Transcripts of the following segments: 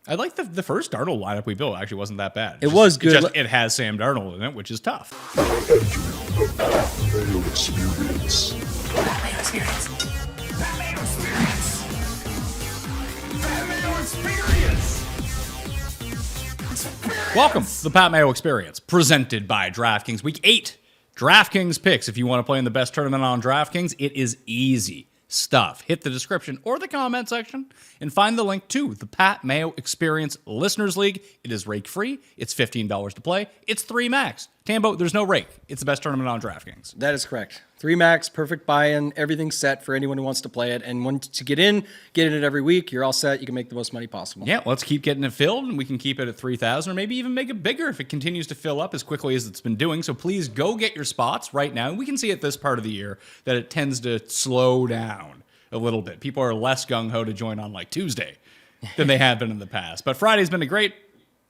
I like the first Darnold lineup we built. Actually, wasn't that bad. It was good. It has Sam Darnold in it, which is tough. Mayo experience. Mayo experience. Mayo experience. Mayo experience. Welcome to the Pat Mayo Experience, presented by DraftKings. Week 8, DraftKings Picks. If you want to play in the best tournament on DraftKings, it is easy stuff. Hit the description or the comment section and find the link to the Pat Mayo Experience Listeners League. It is rake-free. It's $15 to play. It's 3 max. Tambo, there's no rake. It's the best tournament on DraftKings. That is correct. 3 max, perfect buy-in, everything's set for anyone who wants to play it. And once to get in it every week. You're all set. You can make the most money possible. Yeah, let's keep getting it filled, and we can keep it at 3,000 or maybe even make it bigger if it continues to fill up as quickly as it's been doing. So please go get your spots right now. We can see at this part of the year that it tends to slow down a little bit. People are less gung-ho to join on like Tuesday than they have been in the past. But Friday's been a great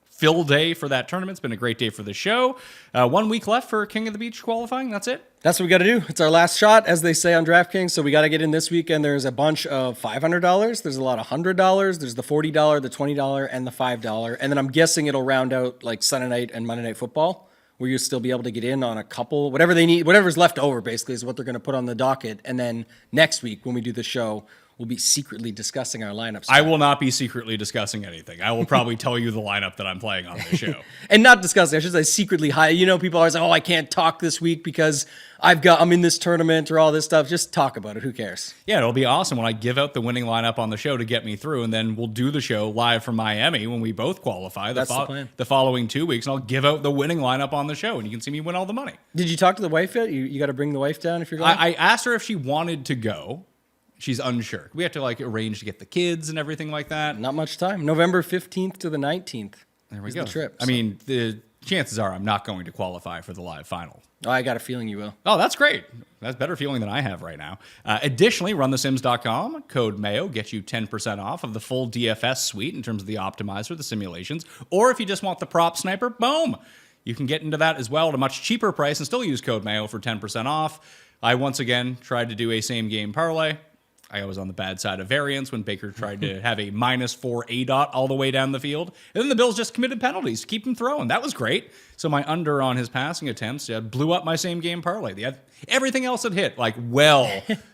fill day for that tournament. It's been a great day for the show. 1 week left for King of the Beach qualifying. That's it. That's what we got to do. It's our last shot, as they say on DraftKings. So we got to get in this weekend. There's a bunch of $500. There's a lot of $100. There's the $40, the $20, and the $5. And then I'm guessing it'll round out like Sunday night and Monday Night Football, where you'll still be able to get in on a couple, whatever they need, whatever's left over basically is what they're going to put on the docket. And then next week when we do the show, we'll be secretly discussing our lineups. I will not be secretly discussing anything. I will probably tell you the lineup that I'm playing on the show. And not discussing, I should say secretly high. You know, people always say, oh, I can't talk this week because I'm in this tournament or all this stuff. Just talk about it. Who cares? Yeah, it'll be awesome when I give out the winning lineup on the show to get me through, and then we'll do the show live from Miami when we both qualify That's the plan. The following 2 weeks, and I'll give out the winning lineup on the show, and you can see me win all the money. Did you talk to the wife yet? You got to bring the wife down if you're going? I asked her if she wanted to go. She's unsure. We have to like arrange to get the kids and everything like that. Not much time. November 15th to the 19th. There we go. The trip. I mean, the chances are I'm not going to qualify for the live final. Oh, I got a feeling you will. Oh, that's great. That's a better feeling than I have right now. Additionally, runthesims.com, code MAYO, gets you 10% off of the full DFS suite in terms of the optimizer, the simulations. Or if you just want the prop sniper, boom, you can get into that as well at a much cheaper price and still use code MAYO for 10% off. I once again tried to do a same game parlay. I was on the bad side of variance when Baker tried to have a -4 ADOT all the way down the field. And then the Bills just committed penalties to keep him throwing. That was great. So my under on his passing attempts blew up my same game parlay. Everything else had hit like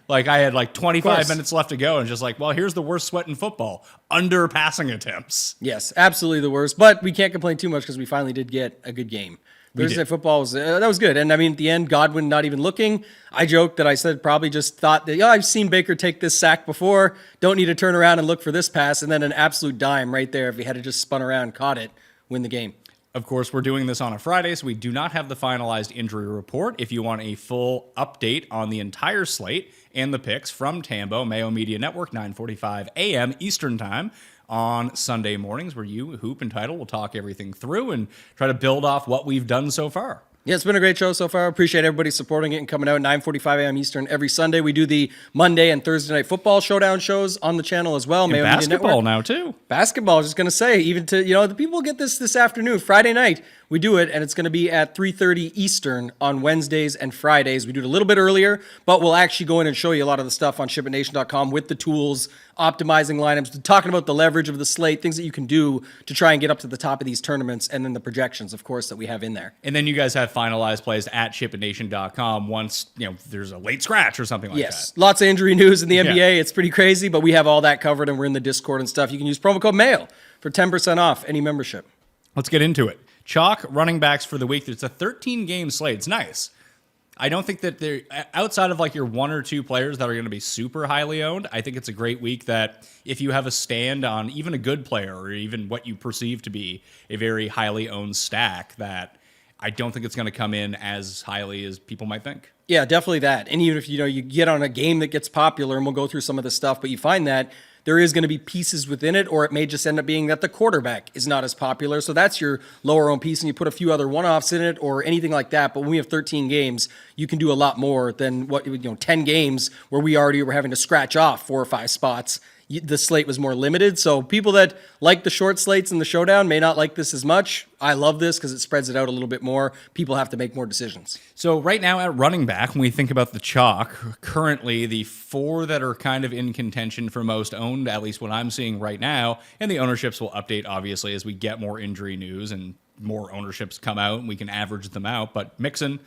like I had like 25 minutes left to go and just like, well, here's the worst sweat in football. Under passing attempts. Yes, absolutely the worst. But we can't complain too much because we finally did get a good game. Thursday football was that was good. And I mean, at the end, Godwin not even looking. I joked that I said probably just thought that, I've seen Baker take this sack before. Don't need to turn around and look for this pass. And then an absolute dime right there. If he had just spun around, caught it, win the game. Of course, we're doing this on a Friday, so we do not have the finalized injury report. If you want a full update on the entire slate and the picks from Tambo, Mayo Media Network, 9:45 a.m. Eastern Time on Sunday mornings, where you, Hoop and Title, will talk everything through and try to build off what we've done so far. Yeah, it's been a great show so far. Appreciate everybody supporting it and coming out 9:45 a.m. Eastern every Sunday. We do the Monday and Thursday night football showdown shows on the channel as well. And Mayo basketball now too. Basketball, I was just going to say, even to, the people get this afternoon, Friday night, we do it, and it's going to be at 3:30 Eastern on Wednesdays and Fridays. We do it a little bit earlier, but we'll actually go in and show you a lot of the stuff on ShipItNation.com with the tools, optimizing lineups, talking about the leverage of the slate, things that you can do to try and get up to the top of these tournaments, and then the projections, of course, that we have in there. And then you guys have finalized plays at ShipItNation.com once there's a late scratch or something like that. Yes, lots of injury news in the NBA. It's pretty crazy, but we have all that covered, and we're in the Discord and stuff. You can use promo code MAYO for 10% off any membership. Let's get into it. Chalk running backs for the week. It's a 13-game slate. It's nice. I don't think that they're outside of like your 1 or 2 players that are going to be super highly owned. I think it's a great week that if you have a stand on even a good player or even what you perceive to be a very highly owned stack, that I don't think it's going to come in as highly as people might think. Yeah, definitely that. And even if you get on a game that gets popular, and we'll go through some of this stuff, but you find that there is going to be pieces within it, or it may just end up being that the quarterback is not as popular. So that's your lower owned piece, and you put a few other one-offs in it or anything like that. But when we have 13 games, you can do a lot more than 10 games where we already were having to scratch off 4 or 5 spots. the slate was more limited. So people that like the short slates in the showdown may not like this as much. I love this because it spreads it out a little bit more. People have to make more decisions. So right now at running back, when we think about the chalk, currently the 4 that are kind of in contention for most owned, at least what I'm seeing right now, and the ownerships will update obviously as we get more injury news and more ownerships come out and we can average them out. But Mixon,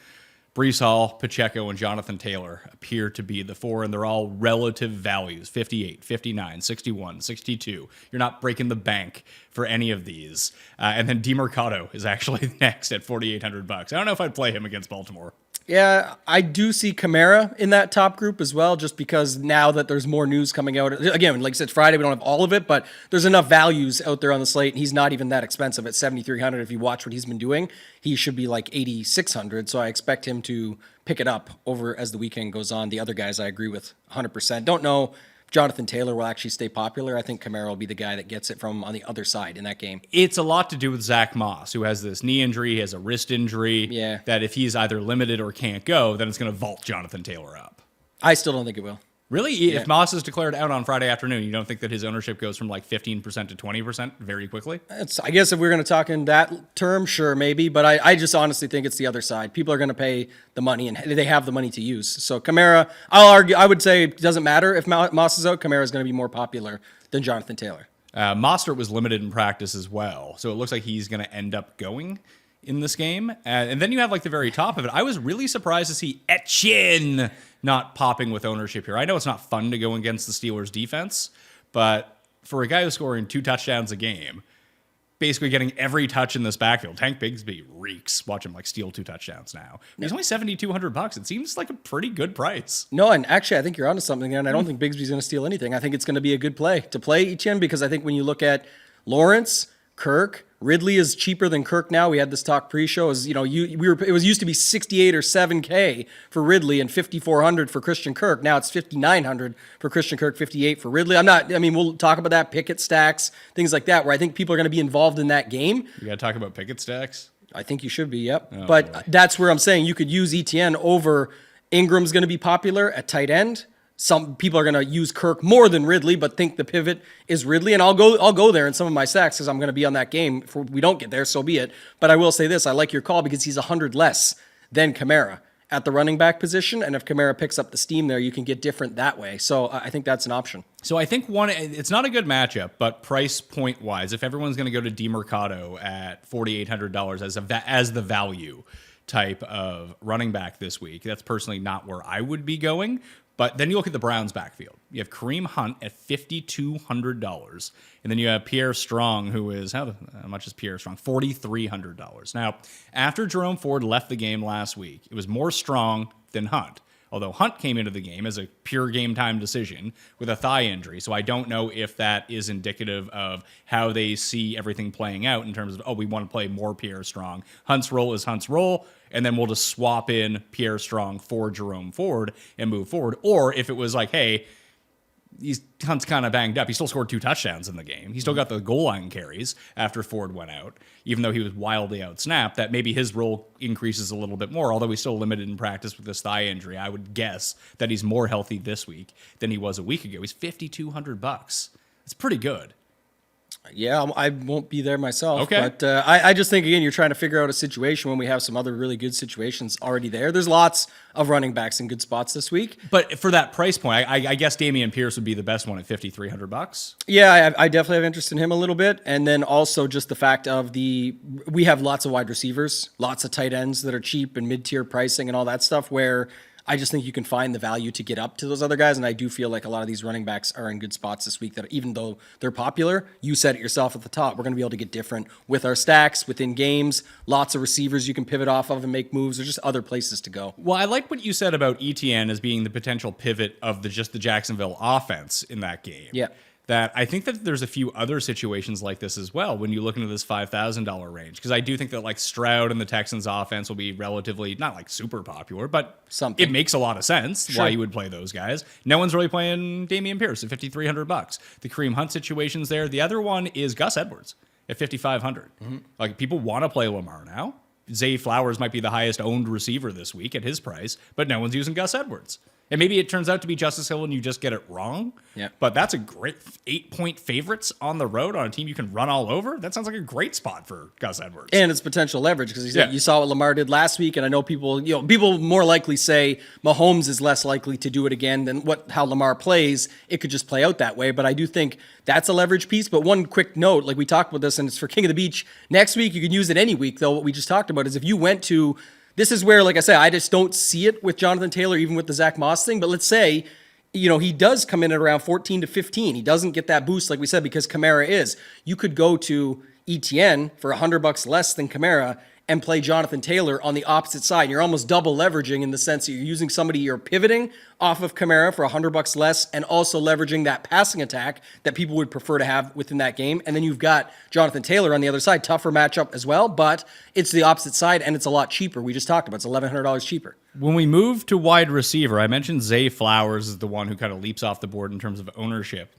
Breece Hall, Pacheco, and Jonathan Taylor appear to be the 4, and they're all relative values, 58, 59, 61, 62. You're not breaking the bank for any of these. And then DeMercado is actually next at $4,800. I don't know if I'd play him against Baltimore. Yeah, I do see Kamara in that top group as well, just because now that there's more news coming out. Again, like I said, Friday, we don't have all of it, but there's enough values out there on the slate, and he's not even that expensive at $7,300. If you watch what he's been doing, he should be like $8,600, so I expect him to pick it up over as the weekend goes on. The other guys I agree with 100%. Don't know Jonathan Taylor will actually stay popular. I think Kamara will be the guy that gets it from on the other side in that game. It's a lot to do with Zach Moss, who has this knee injury, he has a wrist injury, Yeah. that if he's either limited or can't go, then it's going to vault Jonathan Taylor up. I still don't think it will. Really? If Moss is declared out on Friday afternoon, you don't think that his ownership goes from like 15% to 20% very quickly? I guess if we're going to talk in that term, sure, maybe. But I just honestly think it's the other side. People are going to pay the money, and they have the money to use. So Kamara, I would say it doesn't matter if Moss is out. Kamara is going to be more popular than Jonathan Taylor. Mostert was limited in practice as well, so it looks like he's going to end up going in this game. And then you have like the very top of it. I was really surprised to see Etienne not popping with ownership here. I know it's not fun to go against the Steelers defense, but for a guy who's scoring 2 touchdowns a game, basically getting every touch in this backfield, Tank Bigsby reeks. Watch him like steal 2 touchdowns now. He's only $7,200. It seems like a pretty good price. No, and actually, I think you're onto something there, and I don't think Bigsby's going to steal anything. I think it's going to be a good play to play Etienne, because I think when you look at Lawrence, Kirk, Ridley is cheaper than Kirk now. We had this talk pre-show. As you know, it was used to be 68 or 7K for Ridley and 5,400 for Christian Kirk. Now it's 5,900 for Christian Kirk, 58 for Ridley. We'll talk about that, Pickett stacks, things like that, where I think people are going to be involved in that game. You got to talk about Pickett stacks. I think you should be, yep. Oh, but boy. That's where I'm saying you could use ETN over Ingram's going to be popular at tight end. Some people are going to use Kirk more than Ridley, but think the pivot is Ridley. And I'll go there in some of my stacks because I'm going to be on that game. If we don't get there, so be it. But I will say this. I like your call because he's 100 less than Kamara at the running back position. And if Kamara picks up the steam there, you can get different that way. So I think that's an option. So I think it's not a good matchup, but price point wise, if everyone's going to go to DeMercado at $4,800 as the value type of running back this week, that's personally not where I would be going. But then you look at the Browns backfield. You have Kareem Hunt at $5,200. And then you have Pierre Strong, who is, how much is Pierre Strong? $4,300. Now, after Jerome Ford left the game last week, it was more Strong than Hunt. Although Hunt came into the game as a pure game time decision with a thigh injury. So I don't know if that is indicative of how they see everything playing out in terms of, we want to play more Pierre Strong. Hunt's role is Hunt's role, and then we'll just swap in Pierre Strong for Jerome Ford and move forward. Or if it was like, hey, Hunt's kind of banged up. He still scored 2 touchdowns in the game. He still got the goal line carries after Ford went out, even though he was wildly outsnapped, that maybe his role increases a little bit more, although he's still limited in practice with this thigh injury. I would guess that he's more healthy this week than he was a week ago. He's $5,200. It's pretty good. Yeah, I won't be there myself. Okay. But I just think, again, you're trying to figure out a situation when we have some other really good situations already there. There's lots of running backs in good spots this week. But for that price point, I guess Dameon Pierce would be the best one at $5,300. Yeah, I definitely have interest in him a little bit. And then also just the fact of we have lots of wide receivers, lots of tight ends that are cheap and mid-tier pricing and all that stuff, where I just think you can find the value to get up to those other guys. And I do feel like a lot of these running backs are in good spots this week that even though they're popular, you said it yourself at the top, we're going to be able to get different with our stacks, within games, lots of receivers you can pivot off of and make moves. There's just other places to go. Well, I like what you said about ETN as being the potential pivot of the Jacksonville offense in that game. Yeah. That I think that there's a few other situations like this as well when you look into this $5,000 range. Because I do think that like Stroud and the Texans offense will be relatively, not like super popular, but something. It makes a lot of sense why you would play those guys. No one's really playing Dameon Pierce at $5,300. The Kareem Hunt situation's there. The other one is Gus Edwards at $5,500. Mm-hmm. Like people want to play Lamar now. Zay Flowers might be the highest owned receiver this week at his price, but no one's using Gus Edwards. And maybe it turns out to be Justice Hill and you just get it wrong. Yeah. But that's a great 8-point favorites on the road on a team you can run all over. That sounds like a great spot for Gus Edwards. And it's potential leverage because you saw what Lamar did last week, and I know people more likely say Mahomes is less likely to do it again than how Lamar plays. It could just play out that way, but I do think that's a leverage piece. But one quick note, like we talked about this, and it's for King of the Beach next week. You can use it any week, though. What we just talked about is if you went to this is where, like I said, I just don't see it with Jonathan Taylor, even with the Zach Moss thing. But let's say, he does come in at around 14 to 15. He doesn't get that boost, like we said, because Kamara is. You could go to ETN for $100 less than Kamara and play Jonathan Taylor on the opposite side. You're almost double leveraging in the sense that you're using somebody you're pivoting off of Kamara for $100 less and also leveraging that passing attack that people would prefer to have within that game. And then you've got Jonathan Taylor on the other side, tougher matchup as well, but it's the opposite side and it's a lot cheaper. We just talked about it's $1,100 cheaper. When we move to wide receiver, I mentioned Zay Flowers is the one who kind of leaps off the board in terms of ownership.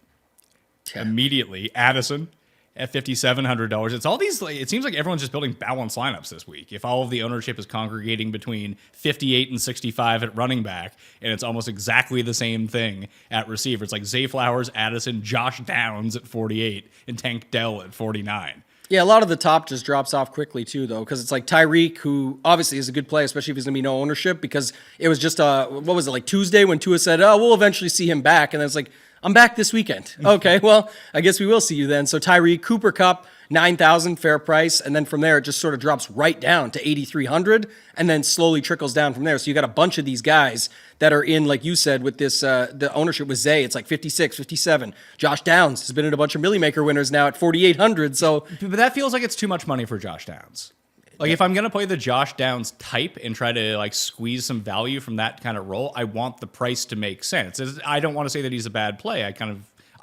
Yeah. Immediately, Addison at $5,700. It's all these, it seems like everyone's just building balanced lineups this week. If all of the ownership is congregating between 58 and 65 at running back, and it's almost exactly the same thing at receiver. It's like Zay Flowers, Addison, Josh Downs at 48, and Tank Dell at 49. Yeah, a lot of the top just drops off quickly too, though, because it's like Tyreek, who obviously is a good play, especially if he's going to be no ownership, because it was just, like Tuesday when Tua said, oh, we'll eventually see him back, and then it's like, I'm back this weekend. Okay, well, I guess we will see you then. So Tyreek, Cooper Kupp, $9,000, fair price, and then from there it just sort of drops right down to $8,300, and then slowly trickles down from there. So you got a bunch of these guys that are in, like you said, with this the ownership with Zay, it's like 56, 57. Josh Downs has been in a bunch of Millie Maker winners now at $4,800. So, but that feels like it's too much money for Josh Downs. Like, if I'm going to play the Josh Downs type and try to, like, squeeze some value from that kind of role, I want the price to make sense. I don't want to say that he's a bad play. I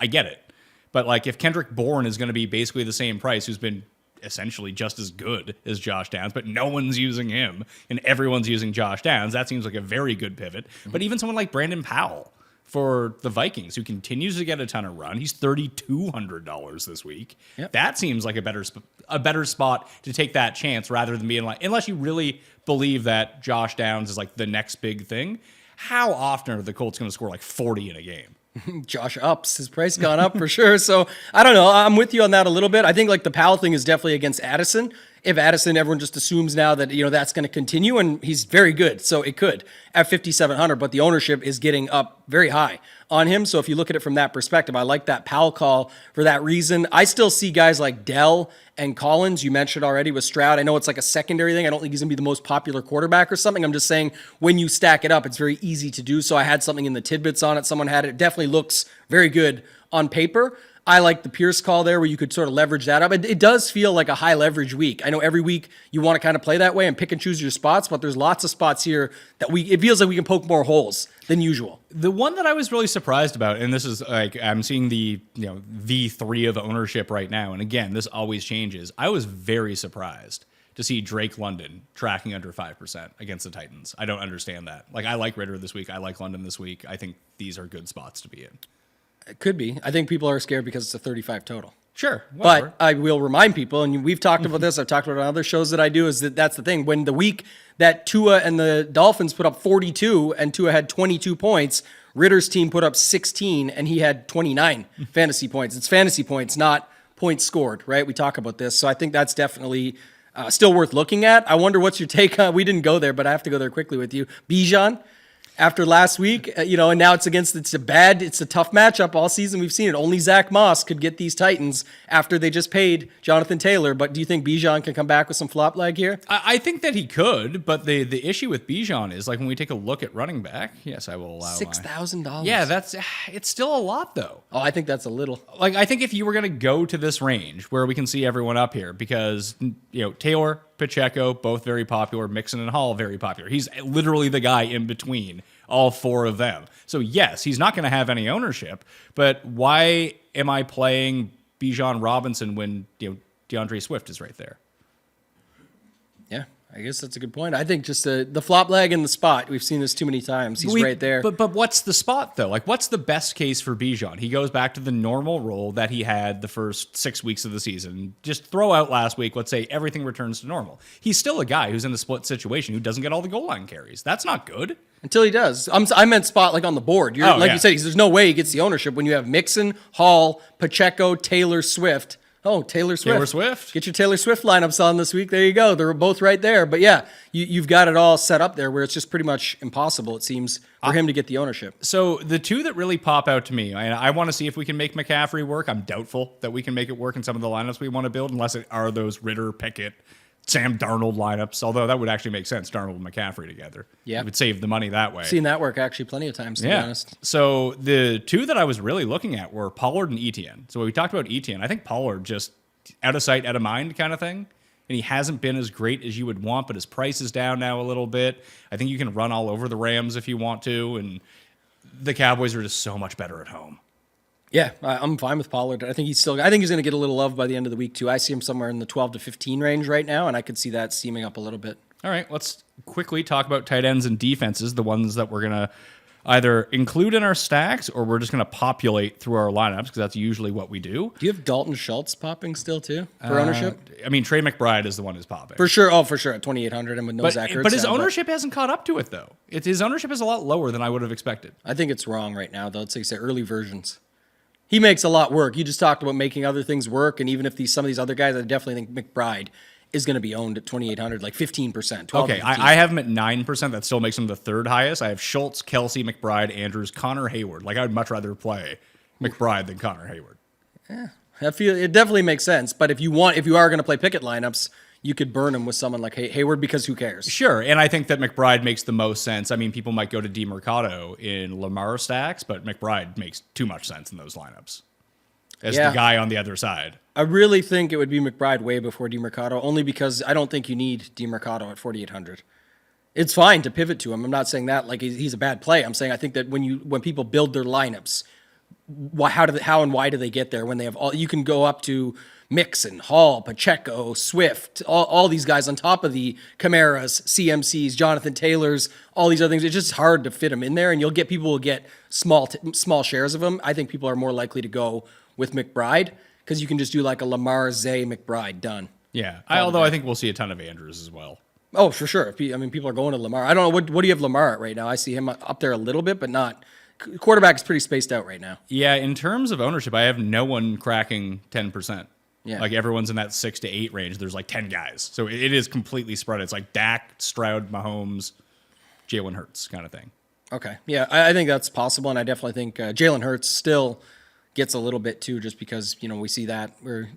get it. But, like, if Kendrick Bourne is going to be basically the same price, who's been essentially just as good as Josh Downs, but no one's using him and everyone's using Josh Downs, that seems like a very good pivot. Mm-hmm. But even someone like Brandon Powell for the Vikings, who continues to get a ton of run. He's $3,200 this week. Yep. That seems like a better spot to take that chance rather than being like, unless you really believe that Josh Downs is like the next big thing. How often are the Colts going to score like 40 in a game? Josh ups. His price gone up for sure. So I don't know. I'm with you on that a little bit. I think like the Powell thing is definitely against Addison. If Addison, everyone just assumes now that, that's going to continue, and he's very good. So it could at 5,700, but the ownership is getting up very high on him. So if you look at it from that perspective, I like that Powell call for that reason. I still see guys like Dell and Collins. You mentioned already with Stroud. I know it's like a secondary thing. I don't think he's going to be the most popular quarterback or something. I'm just saying when you stack it up, it's very easy to do. So I had something in the tidbits on it. Someone had it. It definitely looks very good on paper. I like the Pierce call there where you could sort of leverage that up. It does feel like a high leverage week. I know every week you want to kind of play that way and pick and choose your spots, but there's lots of spots here that it feels like we can poke more holes than usual. The one that I was really surprised about, and this is like, I'm seeing the V3 of ownership right now. And again, this always changes. I was very surprised to see Drake London tracking under 5% against the Titans. I don't understand that. Like, I like Ritter this week. I like London this week. I think these are good spots to be in. It could be. I think people are scared because it's a 35 total. Sure. Whatever. But I will remind people, and we've talked about this, I've talked about it on other shows that I do, is that's the thing. When the week that Tua and the Dolphins put up 42 and Tua had 22 points, Ritter's team put up 16 and he had 29 fantasy points. It's fantasy points, not points scored, right? We talk about this. So I think that's definitely still worth looking at. I wonder what's your take on, we didn't go there, but I have to go there quickly with you. Bijan. After last week, and now it's a tough matchup all season. We've seen it. Only Zach Moss could get these Titans after they just paid Jonathan Taylor. But do you think Bijan can come back with some flop leg here? I think that he could, but the issue with Bijan is like when we take a look at running back. Yes, I will allow $6,000. Yeah, it's still a lot though. Oh, I think that's a little. Like I think if you were going to go to this range where we can see everyone up here, because Taylor, Pacheco, both very popular. Mixon and Hall, very popular. He's literally the guy in between all four of them. So yes, he's not going to have any ownership, but why am I playing Bijan Robinson when DeAndre Swift is right there? Yeah, I guess that's a good point. I think just the flop leg in the spot. We've seen this too many times. He's right there. But what's the spot, though? Like, what's the best case for Bijan? He goes back to the normal role that he had the first 6 weeks of the season. Just throw out last week. Let's say everything returns to normal. He's still a guy who's in a split situation who doesn't get all the goal line carries. That's not good. Until he does. I meant spot like on the board. You said, there's no way he gets the ownership when you have Mixon, Hall, Pacheco, Taylor Swift. Oh, Taylor Swift. Taylor Swift. Get your Taylor Swift lineups on this week. There you go. They're both right there. But yeah, you've got it all set up there where it's just pretty much impossible, it seems, for him to get the ownership. So the two that really pop out to me, I want to see if we can make McCaffrey work. I'm doubtful that we can make it work in some of the lineups we want to build, unless it are those Ritter, Pickett, Sam Darnold lineups, although that would actually make sense, Darnold and McCaffrey together. Yeah. You would save the money that way. Seen that work actually plenty of times, to be honest. So the two that I was really looking at were Pollard and Etienne. So when we talked about Etienne, I think Pollard just out of sight, out of mind kind of thing. And he hasn't been as great as you would want, but his price is down now a little bit. I think you can run all over the Rams if you want to, and the Cowboys are just so much better at home. Yeah, I'm fine with Pollard. I think he's going to get a little love by the end of the week too. I see him somewhere in the 12 to 15 range right now, and I could see that steaming up a little bit. All right, let's quickly talk about tight ends and defenses, the ones that we're going to either include in our stacks or we're just going to populate through our lineups because that's usually what we do. Do you have Dalton Schultz popping still too for ownership? I mean, Trey McBride is the one who's popping. For sure. Oh, for sure. At 2,800 and with no Zach Ertz. But his ownership hasn't caught up to it, though. His ownership is a lot lower than I would have expected. I think it's wrong right now, though. It's like you say, early versions. He makes a lot work. You just talked about making other things work, and even if some of these other guys, I definitely think McBride is going to be owned at 2,800, like 15%. Okay, I have him at 9%. That still makes him the third highest. I have Schultz, Kelsey, McBride, Andrews, Connor Hayward. Like, I would much rather play McBride than Connor Hayward. Yeah, I feel it definitely makes sense. But if you are going to play Pickett lineups, you could burn him with someone like Hayward because who cares? Sure, and I think that McBride makes the most sense. I mean, people might go to DeMercado in Lamar stacks, but McBride makes too much sense in those lineups as the guy on the other side. I really think it would be McBride way before DeMercado, only because I don't think you need DeMercado at 4,800. It's fine to pivot to him. I'm not saying that like he's a bad play. I'm saying I think that when people build their lineups, how and why do they get there when they have all? You can go up to Mixon, Hall, Pacheco, Swift, all these guys on top of the Camaras, CMCs, Jonathan Taylors, all these other things. It's just hard to fit them in there, and people will get small shares of them. I think people are more likely to go with McBride because you can just do like a Lamar, Zay, McBride, done. Yeah, although I think we'll see a ton of Andrews as well. Oh, for sure. People are going to Lamar. I don't know, what do you have Lamar at right now? I see him up there a little bit, but not. Quarterback is pretty spaced out right now. Yeah, in terms of ownership, I have no one cracking 10%. Yeah. Like everyone's in that 6 to 8 range. There's like 10 guys. So it is completely spread. It's like Dak, Stroud, Mahomes, Jalen Hurts kind of thing. Okay. Yeah, I think that's possible, and I definitely think Jalen Hurts still gets a little bit too, just because, we see that where,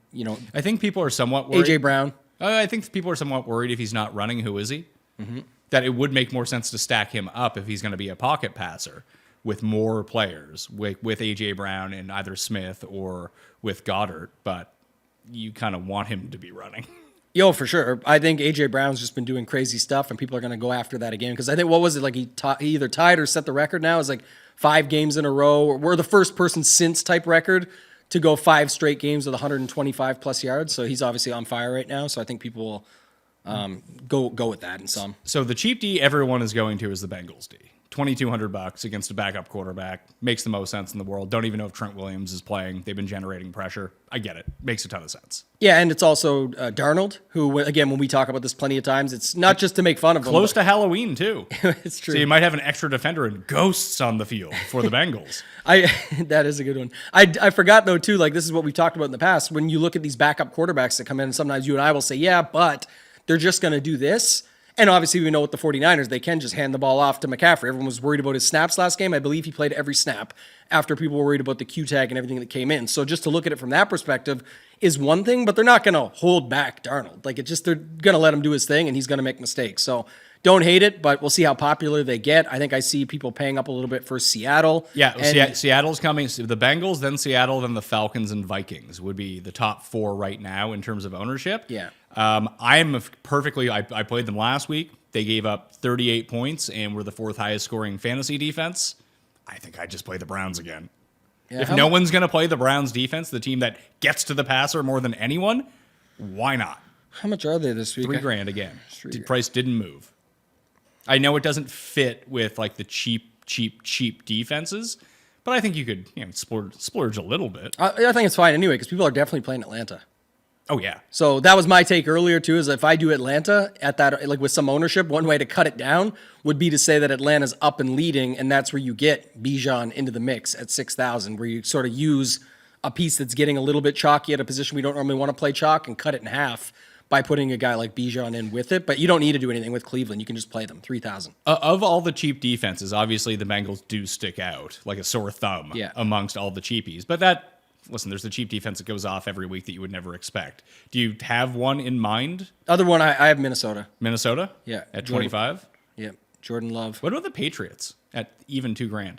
I think people are somewhat worried. A.J. Brown. I think people are somewhat worried if he's not running, who is he? Mm-hmm. That it would make more sense to stack him up if he's going to be a pocket passer with more players, with A.J. Brown and either Smith or with Goddard, but you kind of want him to be running. Yo, for sure. I think A.J. Brown's just been doing crazy stuff, and people are going to go after that again. Because I think, what was it, like he either tied or set the record now? It's like 5 games in a row. We're the first person since type record to go 5 straight games with 125 plus yards. So he's obviously on fire right now. So I think people will go with that in some. So the cheap D everyone is going to is the Bengals D. $2,200 against a backup quarterback makes the most sense in the world. Don't even know if Trent Williams is playing. They've been generating pressure. I get it. Makes a ton of sense. Yeah, and it's also Darnold, who, again, when we talk about this plenty of times, it's not just to make fun of him. Close to Halloween, too. It's true. So you might have an extra defender and ghosts on the field for the Bengals. That is a good one. I forgot, though, too, like this is what we talked about in the past. When you look at these backup quarterbacks that come in, sometimes you and I will say, yeah, but they're just going to do this. And obviously, we know with the 49ers, they can just hand the ball off to McCaffrey. Everyone was worried about his snaps last game. I believe he played every snap after people were worried about the Q tag and everything that came in. So just to look at it from that perspective is one thing, but they're not going to hold back Darnold. Like, they're going to let him do his thing, and he's going to make mistakes. So don't hate it, but we'll see how popular they get. I think I see people paying up a little bit for Seattle. Yeah, Seattle's coming. The Bengals, then Seattle, then the Falcons and Vikings would be the top 4 right now in terms of ownership. Yeah. I played them last week. They gave up 38 points and were the 4th highest scoring fantasy defense. I think I just play the Browns again. Yeah, if no one's going to play the Browns defense, the team that gets to the passer more than anyone, why not? How much are they this week? $3,000 again. The price didn't move. I know it doesn't fit with like the cheap defenses, but I think you could splurge a little bit. I think it's fine anyway because people are definitely playing Atlanta. Oh yeah. So that was my take earlier too. Is if I do Atlanta at that, like with some ownership, one way to cut it down would be to say that Atlanta's up and leading, and that's where you get Bijan into the mix at 6,000, where you sort of use a piece that's getting a little bit chalky at a position we don't normally want to play chalk and cut it in half by putting a guy like Bijan in with it. But you don't need to do anything with Cleveland. You can just play them 3,000. Of all the cheap defenses, obviously the Bengals do stick out like a sore thumb amongst all the cheapies. But listen, there's the cheap defense that goes off every week that you would never expect. Do you have one in mind? Other one, I have Minnesota. Minnesota? Yeah. At 25? Yeah. Jordan Love. What about the Patriots at even $2,000?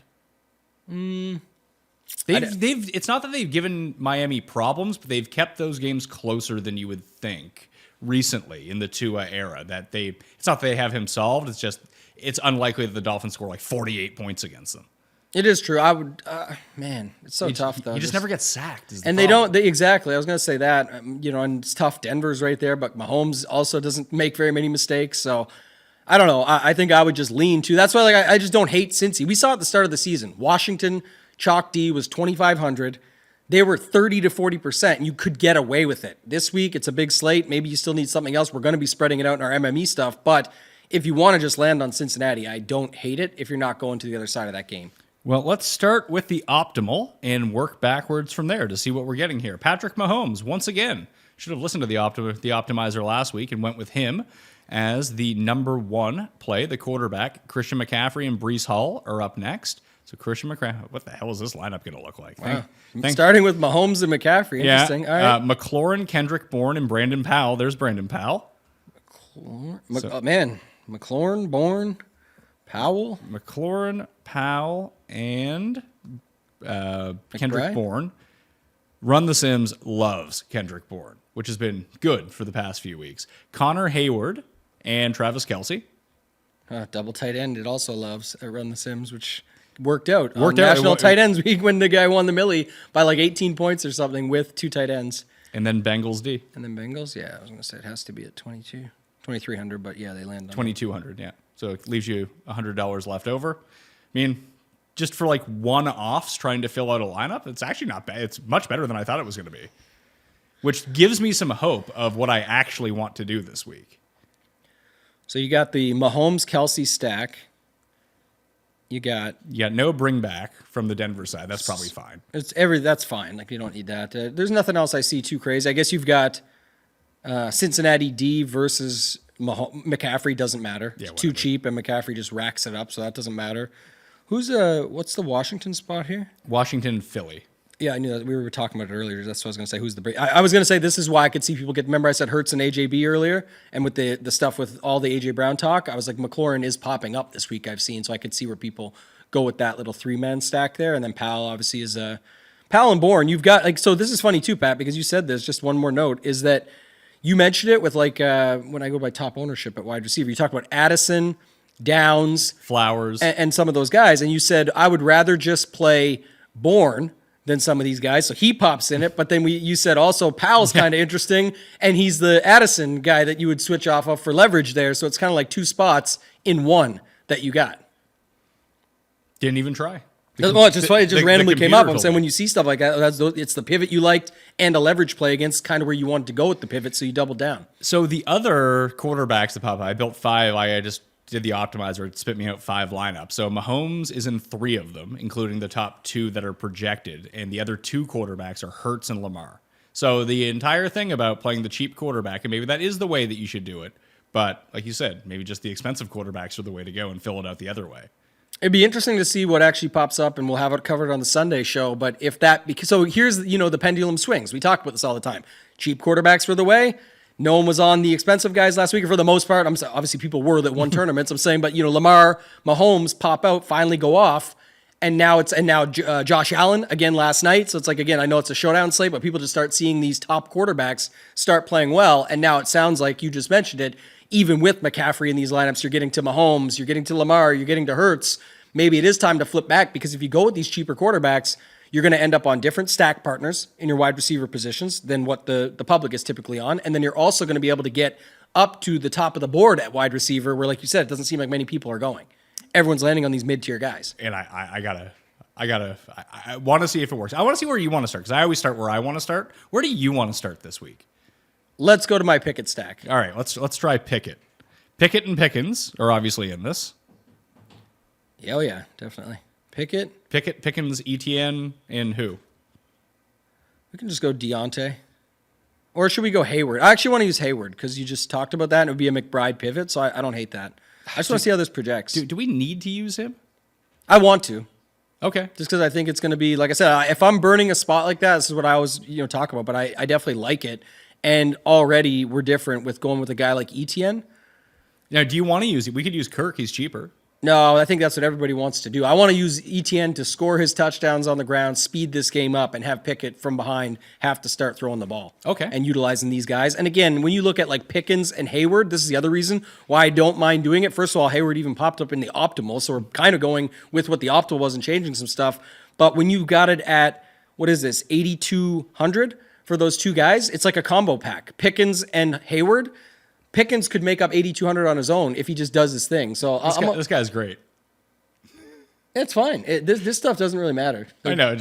It's not that they've given Miami problems, but they've kept those games closer than you would think recently in the Tua era. It's not that they have him solved. It's just it's unlikely that the Dolphins score like 48 points against them. It is true. I would, man, it's so tough though. You just never get sacked. And they don't. Exactly. I was going to say that. And it's tough. Denver's right there, but Mahomes also doesn't make very many mistakes. So I don't know. I think I would just lean to. That's why I just don't hate Cincy. We saw at the start of the season, Washington chalk D was 2,500. They were 30 to 40%, and you could get away with it. This week, it's a big slate. Maybe you still need something else. We're going to be spreading it out in our MME stuff. But if you want to just land on Cincinnati, I don't hate it if you're not going to the other side of that game. Well, let's start with the optimal and work backwards from there to see what we're getting here. Patrick Mahomes, once again, should have listened to the optimizer last week and went with him as the number one play. The quarterback, Christian McCaffrey and Breece Hall are up next. So Christian McCaffrey, what the hell is this lineup going to look like? Wow. Starting with Mahomes and McCaffrey. Interesting. Yeah. All right. McLaurin, Kendrick Bourne, and Brandon Powell. There's Brandon Powell. McLaurin, Bourne, Powell. McLaurin, Powell, and Kendrick Bourne. Run the Sims loves Kendrick Bourne, which has been good for the past few weeks. Connor Hayward and Travis Kelce. Double tight end. It also loves Run the Sims, which worked out. National Tight Ends Week when the guy won the Millie by like 18 points or something with two tight ends. And then Bengals D. And then Bengals, yeah. I was going to say it has to be at 2,300, but yeah, they land on 2,200, yeah. So it leaves you $100 left over. I mean, just for like one-offs trying to fill out a lineup, it's actually not bad. It's much better than I thought it was going to be, which gives me some hope of what I actually want to do this week. So you got the Mahomes Kelce stack. You got no bring back from the Denver side. That's probably fine. That's fine. Like you don't need that. There's nothing else I see too crazy. I guess you've got Cincinnati D versus McCaffrey. Doesn't matter. It's too cheap, and McCaffrey just racks it up, so that doesn't matter. What's the Washington spot here? Washington, Philly. Yeah, I knew that. We were talking about it earlier. That's what I was going to say. Who's the break? I was going to say this is why I could see people get. Remember, I said Hurts and AJB earlier, and with the stuff with all the AJ Brown talk, I was like, McLaurin is popping up this week. I've seen, so I could see where people go with that little 3-man stack there, and then Powell obviously is Powell and Bourne. You've got like so. This is funny too, Pat, because you said this. Just one more note is that you mentioned it with like when I go by top ownership at wide receiver, you talk about Addison, Downs, Flowers, and some of those guys, and you said I would rather just play Bourne than some of these guys. So he pops in it, but then you said also Powell's kind of interesting, and he's the Addison guy that you would switch off of for leverage there. So it's kind of like two spots in one that you got. Didn't even try. Well, it's just funny. It just randomly came up. I'm saying when you see stuff like that, it's the pivot you liked and a leverage play against kind of where you wanted to go with the pivot, so you doubled down. So the other quarterbacks that pop up, I built 5. I just did the optimizer. It spit me out 5 lineups. So Mahomes is in 3 of them, including the top 2 that are projected. And the other 2 quarterbacks are Hurts and Lamar. So the entire thing about playing the cheap quarterback, and maybe that is the way that you should do it. But like you said, maybe just the expensive quarterbacks are the way to go and fill it out the other way. It'd be interesting to see what actually pops up, and we'll have it covered on the Sunday show. But if that, so here's, the pendulum swings. We talk about this all the time. Cheap quarterbacks were the way. No one was on the expensive guys last week, or for the most part. Obviously, people were that won tournaments. I'm saying, but Lamar, Mahomes pop out, finally go off, and now Josh Allen again last night. So it's like again, I know it's a showdown slate, but people just start seeing these top quarterbacks start playing well, and now it sounds like you just mentioned it. Even with McCaffrey in these lineups, you're getting to Mahomes, you're getting to Lamar, you're getting to Hurts. Maybe it is time to flip back because if you go with these cheaper quarterbacks, you're going to end up on different stack partners in your wide receiver positions than what the public is typically on. And then you're also going to be able to get up to the top of the board at wide receiver where, like you said, it doesn't seem like many people are going. Everyone's landing on these mid-tier guys. And I want to see if it works. I want to see where you want to start because I always start where I want to start. Where do you want to start this week? Let's go to my Pickett stack. All right, let's try Pickett. Pickett and Pickens are obviously in this. Oh, yeah, definitely. Pickett, Pickens, ETN, and who? We can just go Deontay. Or should we go Hayward? I actually want to use Hayward because you just talked about that, and it would be a McBride pivot, so I don't hate that. I just want to see how this projects. Do we need to use him? I want to. Okay. Just because I think it's going to be, like I said, if I'm burning a spot like that, this is what I always talk about, but I definitely like it. And already we're different with going with a guy like ETN. Now, do you want to use it? We could use Kirk. He's cheaper. No, I think that's what everybody wants to do. I want to use ETN to score his touchdowns on the ground, speed this game up, and have Pickett from behind have to start throwing the ball. Okay. And utilizing these guys. And again, when you look at like Pickens and Hayward, this is the other reason why I don't mind doing it. First of all, Hayward even popped up in the optimal, so we're kind of going with what the optimal was and changing some stuff. But when you got it at, what is this, 8,200 for those two guys, it's like a combo pack. Pickens and Hayward. Pickens could make up 8,200 on his own if he just does his thing. So This guy's great. It's fine. This stuff doesn't really matter. I know.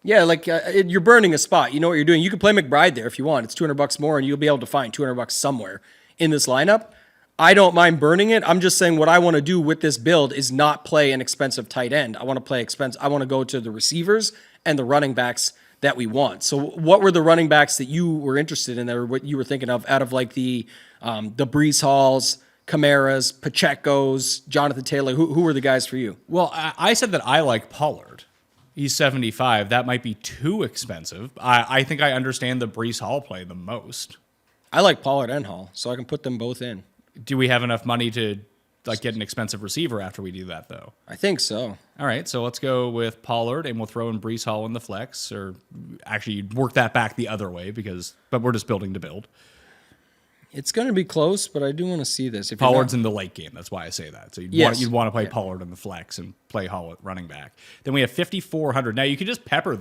You're burning a spot. You know what you're doing. You could play McBride there if you want. It's $200 more, and you'll be able to find $200 somewhere in this lineup. I don't mind burning it. I'm just saying what I want to do with this build is not play an expensive tight end. I want to play I want to go to the receivers and the running backs that we want. So what were the running backs that you were interested in, or what you were thinking of out of like the Breece Halls, Kamara's, Pacheco's, Jonathan Taylor? Who were the guys for you? Well, I said that I like Pollard. He's 75. That might be too expensive. I think I understand the Breece Hall play the most. I like Pollard and Hall, so I can put them both in. Do we have enough money to get an expensive receiver after we do that, though? I think so. All right, so let's go with Pollard, and we'll throw in Breece Hall in the flex, or actually you'd work that back the other way but we're just building to build. It's going to be close, but I do want to see this. If Pollard's in the late game, that's why I say that. So you'd want to play Pollard in the flex and play Hall at running back. Then we have 5,400. Now you can just pepper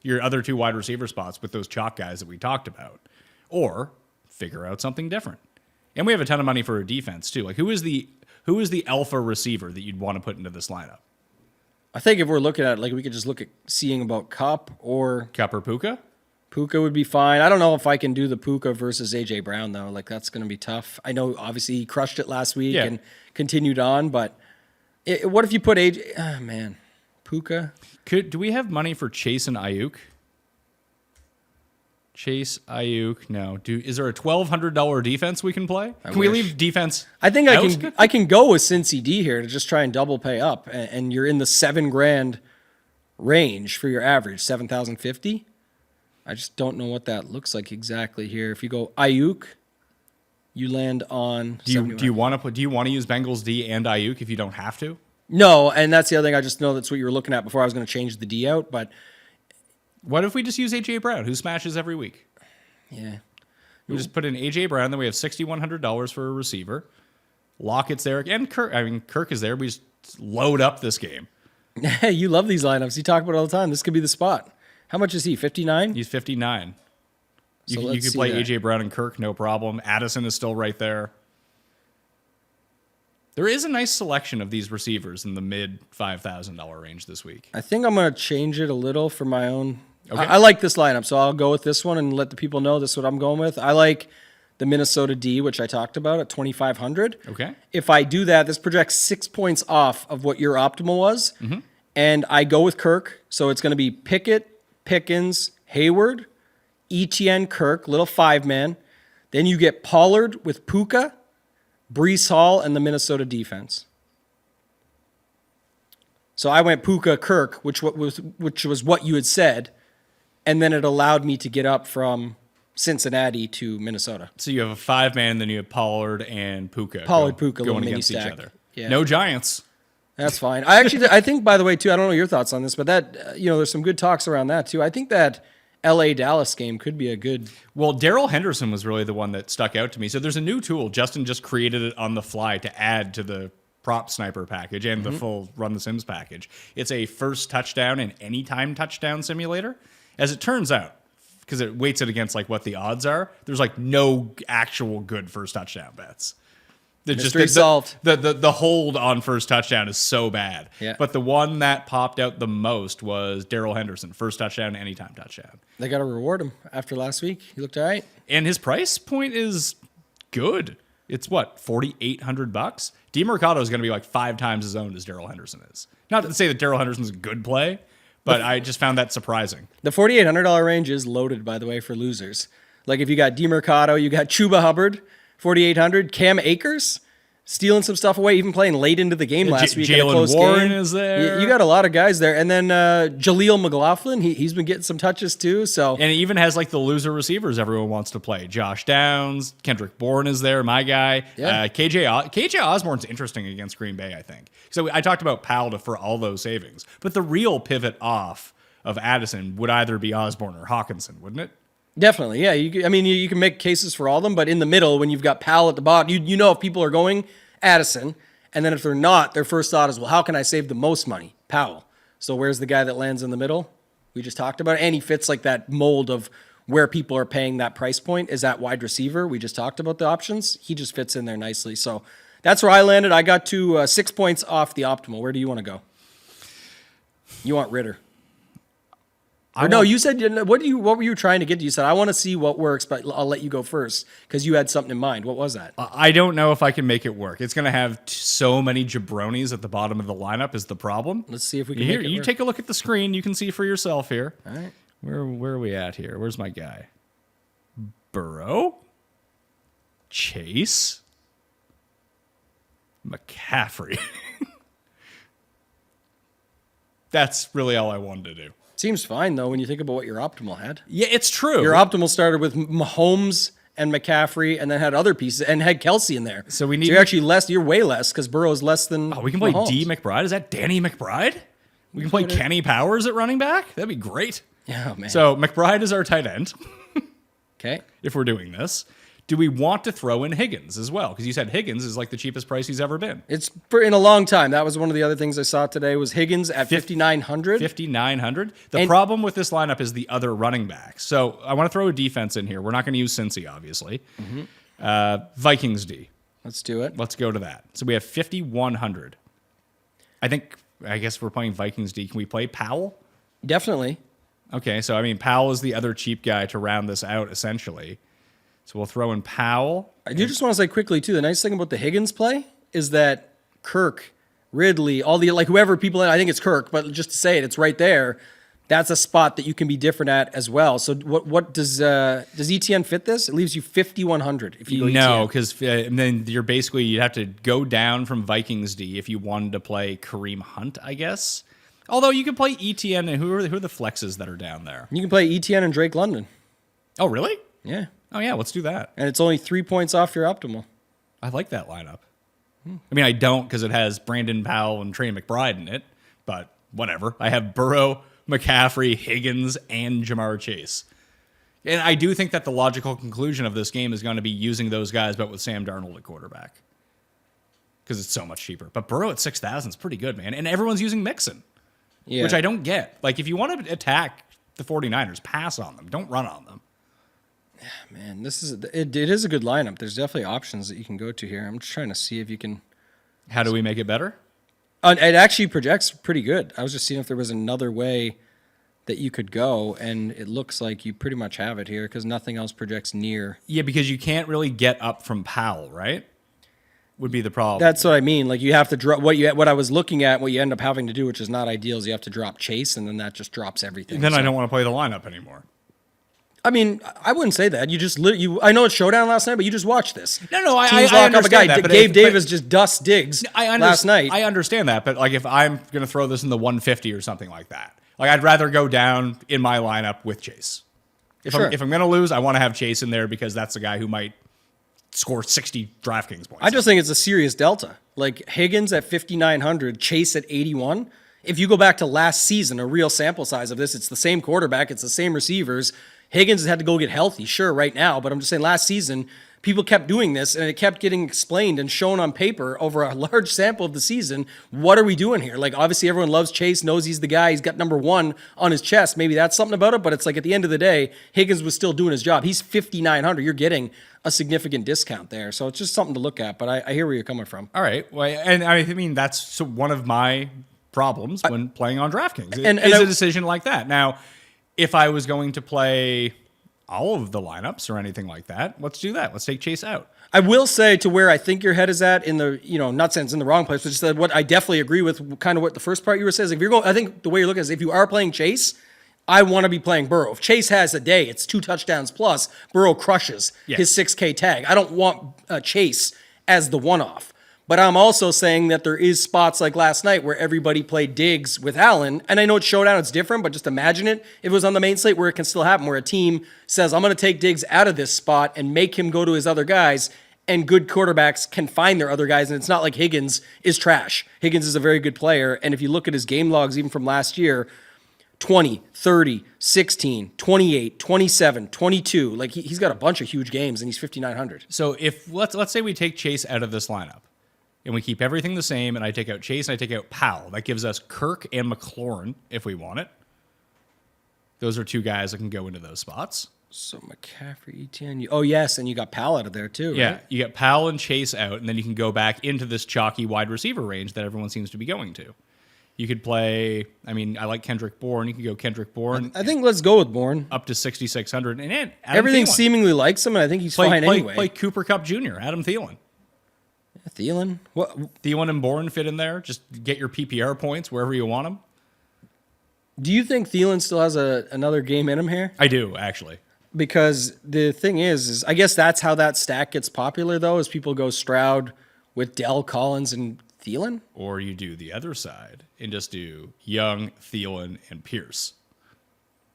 your other two wide receiver spots with those chalk guys that we talked about, or figure out something different. And we have a ton of money for a defense too. Like who is the alpha receiver that you'd want to put into this lineup? I think if we're looking at we could just look at seeing about Cup or Puka. Puka would be fine. I don't know if I can do the Puka versus AJ Brown though. Like that's going to be tough. I know obviously he crushed it last week and continued on, but what if you put AJ? Oh, man, Puka. Do we have money for Chase and Ayuk? Chase, Ayuk, no. Is there a $1,200 defense we can play? Can we leave defense? I think I can go with Cincy D here to just try and double pay up, and you're in the $7,000 range for your average, 7,050. I just don't know what that looks like exactly here. If you go Ayuk, you land on. Do you want to use Bengals D and Ayuk if you don't have to? No, and that's the other thing. I just know that's what you were looking at before I was going to change the D out, but. What if we just use A.J. Brown, who smashes every week? Yeah. We just put in A.J. Brown, then we have $6,100 for a receiver. Lockett's there, and Kirk is there. We just load up this game. You love these lineups. You talk about it all the time. This could be the spot. How much is he, 59? He's 59. You could play A.J. Brown and Kirk, no problem. Addison is still right there. There is a nice selection of these receivers in the mid $5,000 range this week. I think I'm going to change it a little for my own. Okay. I like this lineup, so I'll go with this one and let the people know this is what I'm going with. I like the Minnesota D, which I talked about at 2,500. Okay. If I do that, this projects 6 points off of what your optimal was. Mm-hmm. And I go with Kirk, so it's going to be Pickett, Pickens, Hayward, Etienne, Kirk, little 5-man. Then you get Pollard with Puka, Breece Hall, and the Minnesota defense. So I went Puka, Kirk, which was what you had said, and then it allowed me to get up from Cincinnati to Minnesota. So you have a 5-man, and then you have Pollard and Puka. Puka, going against each stack. other. Yeah. No Giants. That's fine. I think, by the way, too, I don't know your thoughts on this, but that there's some good talks around that too. I think that LA-Dallas game could be a good. Well, Darrell Henderson was really the one that stuck out to me. So there's a new tool. Justin just created it on the fly to add to the prop sniper package and the full Run the Sims package. It's a first touchdown and anytime touchdown simulator. As it turns out, because it weights it against like what the odds are, there's like no actual good first touchdown bets. Mystery solved. The hold on first touchdown is so bad. Yeah. But the one that popped out the most was Darrell Henderson, first touchdown, anytime touchdown. They got to reward him after last week. He looked all right. And his price point is good. It's what, $4,800? DeMercado is going to be like 5 times as owned as Darrell Henderson is. Not to say that Darrell Henderson's a good play, but I just found that surprising. The $4,800 range is loaded, by the way, for losers. Like if you got DeMercado, you got Chuba Hubbard, 4,800. Cam Akers stealing some stuff away, even playing late into the game last week. Jalen Warren is there. You got a lot of guys there. And then Jaleel McLaughlin, he's been getting some touches too. So And it even has like the loser receivers everyone wants to play. Josh Downs, Kendrick Bourne is there, my guy. Yeah. KJ Osborne's interesting against Green Bay, I think. So I talked about Powell for all those savings. But the real pivot off of Addison would either be Osborne or Hawkinson, wouldn't it? definitely, yeah. You can make cases for all of them, but in the middle, when you've got Powell at the bottom, you know if people are going Addison, and then if they're not, their first thought is, well, how can I save the most money? Powell. So where's the guy that lands in the middle? We just talked about it. And he fits like that mold of where people are paying that price point is that wide receiver. We just talked about the options. He just fits in there nicely. So that's where I landed. I got to 6 points off the optimal. Where do you want to go? You want Ritter. No, you said, what were you trying to get to? You said, I want to see what works, but I'll let you go first because you had something in mind. What was that? I don't know if I can make it work. It's going to have so many jabronis at the bottom of the lineup is the problem. Let's see if we can Here, make it you work. take a look at the screen. You can see for yourself here. All right. Where are we at here? Where's my guy? Burrow? Chase? McCaffrey? That's really all I wanted to do. Seems fine, though, when you think about what your optimal had. Yeah, it's true. Your optimal started with Mahomes and McCaffrey and then had other pieces and had Kelsey in there. So we need- you're actually less. You're way less because Burrow's less than Oh, we can play Mahomes. D. McBride. Is that Danny McBride? We can play Kenny Powers at running back? That'd be great. Yeah, man. So McBride is our tight end, Okay. if we're doing this. Do we want to throw in Higgins as well? Because you said Higgins is like the cheapest price he's ever been. It's in a long time. That was one of the other things I saw today was Higgins at 5,900. 5,900. The problem with this lineup is the other running backs. So I want to throw a defense in here. We're not going to use Cincy, obviously. Vikings D. Let's do it. Let's go to that. So we have 5,100. I guess we're playing Vikings D. Can we play Powell? Definitely. Okay, so I mean, Powell is the other cheap guy to round this out, essentially. So we'll throw in Powell. I do just want to say quickly, too, the nice thing about the Higgins play is that Kirk, Ridley, all the, like whoever people, I think it's Kirk, but just to say it, it's right there. That's a spot that you can be different at as well. So what does ETN fit this? It leaves you 5,100 if you go No, ETN. because then you'd have to go down from Vikings D if you wanted to play Kareem Hunt, I guess. Although you could play ETN, and who are the flexes that are down there? You can play ETN and Drake London. Oh, really? Yeah. Oh, yeah, let's do that. And it's only 3 points off your optimal. I like that lineup. I mean, I don't because it has Brandon Powell and Trey McBride in it, but whatever. I have Burrow, McCaffrey, Higgins, and Jamar Chase. And I do think that the logical conclusion of this game is going to be using those guys, but with Sam Darnold at quarterback. Because it's so much cheaper. But Burrow at 6,000 is pretty good, man. And everyone's using Mixon, Yeah. which I don't get. Like, if you want to attack the 49ers, pass on them. Don't run on them. Man, it is a good lineup. There's definitely options that you can go to here. I'm just trying to see if you can. How do we make it better? It actually projects pretty good. I was just seeing if there was another way that you could go, and it looks like you pretty much have it here because nothing else projects near. Yeah, because you can't really get up from Powell, right? Would be the problem. That's what I mean. Like you have to drop what I was looking at. What you end up having to do, which is not ideal, is you have to drop Chase, and then that just drops everything. Then So- I don't want to play the lineup anymore. I mean, I wouldn't say that. You just I know it's showdown last night, but you just watched this. No, I Teams lock up a guy. understand that, but Gabe if- Davis just dust Diggs last night. I understand that, but like if I'm going to throw this in the 150 or something like that, like I'd rather go down in my lineup with Chase. If Sure. I'm going to lose, I want to have Chase in there because that's the guy who might score 60 DraftKings points. I just think it's a serious delta. Like Higgins at 5,900, Chase at 81. If you go back to last season, a real sample size of this, it's the same quarterback, it's the same receivers. Higgins has had to go get healthy, sure, right now, but I'm just saying last season, people kept doing this, and it kept getting explained and shown on paper over a large sample of the season. What are we doing here? Like, obviously, everyone loves Chase, knows he's the guy. He's got number 1 on his chest. Maybe that's something about it, but it's like at the end of the day, Higgins was still doing his job. He's 5,900. You're getting a significant discount there. So it's just something to look at, but I hear where you're coming from. All right. Well, and I mean, that's one of my problems when playing on DraftKings. It's a decision like that. Now, if I was going to play all of the lineups or anything like that, let's do that. Let's take Chase out. I will say, to where I think your head is at in the, not saying it's in the wrong place, but just that what I definitely agree with, kind of what the first part you were saying. If you're going, I think the way you're looking at it is, if you are playing Chase, I want to be playing Burrow. If Chase has a day, it's 2 touchdowns plus, Burrow crushes his 6K tag. I don't want Chase as the one-off. But I'm also saying that there is spots like last night where everybody played Diggs with Allen. And I know it's showdown, it's different, but just imagine it if it was on the main slate, where it can still happen, where a team says, I'm going to take Diggs out of this spot and make him go to his other guys, and good quarterbacks can find their other guys. And it's not like Higgins is trash. Higgins is a very good player. And if you look at his game logs, even from last year, 20, 30, 16, 28, 27, 22. Like, he's got a bunch of huge games, and he's 5,900. So if let's say we take Chase out of this lineup, and we keep everything the same, and I take out Chase and I take out Powell. That gives us Kirk and McLaurin if we want it. Those are 2 guys that can go into those spots. So McCaffrey, ETN. Oh, yes, and you got Powell out of there too, Yeah, right? you get Powell and Chase out, and then you can go back into this chalky wide receiver range that everyone seems to be going to. You could play, I mean, I like Kendrick Bourne. You could go Kendrick Bourne. I think let's go with Bourne. Up to 6,600. And Adam Everything Thielen. seemingly likes him, and I think he's fine anyway. Play Cooper Kupp Jr., Adam Thielen. Thielen? What? Thielen and Bourne fit in there. Just get your PPR points wherever you want them. Do you think Thielen still has another game in him here? I do, actually. Because the thing is I guess that's how that stack gets popular, though, is people go Stroud with Dell, Collins, and Thielen. Or you do the other side and just do Young, Thielen, and Pierce.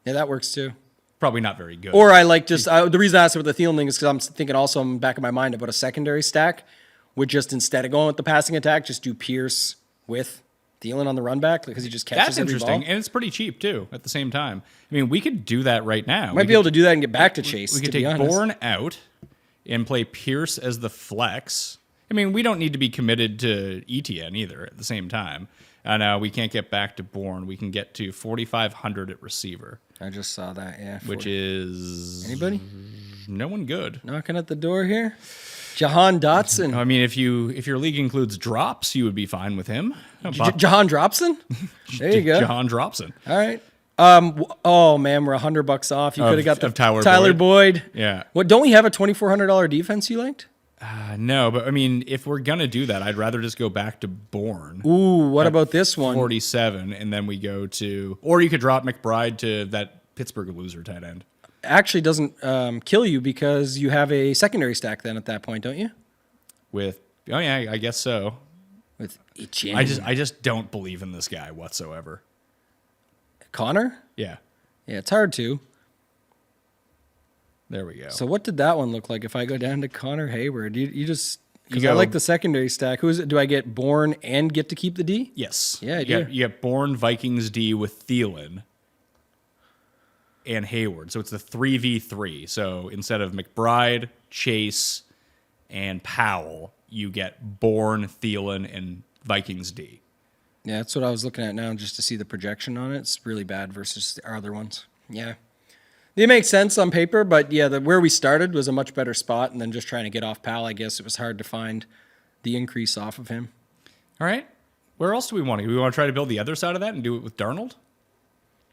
Yeah, that works too. Probably not very good. Or I like just the reason I asked about the Thielen thing is because I'm thinking also in the back of my mind about a secondary stack, would just, instead of going with the passing attack, just do Pierce with Thielen on the run back, because he just catches That's every interesting, ball. and it's pretty cheap too. At the same time, I mean, we could do that right now. Might be able to do that and get back to Chase. We could to be take honest. Bourne out and play Pierce as the flex. I mean, we don't need to be committed to ETN either. At the same time, and we can't get back to Bourne. We can get to 4,500 at receiver. I just saw that. Yeah, which is anybody? No one good. Knocking at the door here. Jahan Dotson. I mean, if your league includes drops, you would be fine with him. Jahan Dropson? There you go. Jahan Dropson. All right. Oh man, we're $100 off. You could have got the Tyler Boyd. Yeah. What? Don't we have a $2,400 defense you liked? No, but I mean, if we're gonna do that, I'd rather just go back to Bourne. Ooh, what about this one? 47, and then we go to, or you could drop McBride to that Pittsburgh loser tight end. Actually doesn't kill you, because you have a secondary stack then at that point, don't you? With I guess so. With Etienne. I just don't believe in this guy whatsoever. Connor? Yeah, Yeah, it's hard to. there we go. So what did that one look like if I go down to Connor Hayward? You just, because I go- like the secondary stack. Who is it? Do I get Bourne and get to keep the D? Yes. Yeah, I you do. Get, you get Bourne Vikings D with Thielen and Hayward. So it's the 3v3. So instead of McBride, Chase, and Powell, you get Bourne, Thielen, and Vikings D. Yeah, that's what I was looking at now, just to see the projection on it. It's really bad versus our other ones. Yeah. They make sense on paper, but yeah, where we started was a much better spot, and then just trying to get off Powell, I guess it was hard to find the increase off of him. All right. Where else do we want to? We want to try to build the other side of that and do it with Darnold?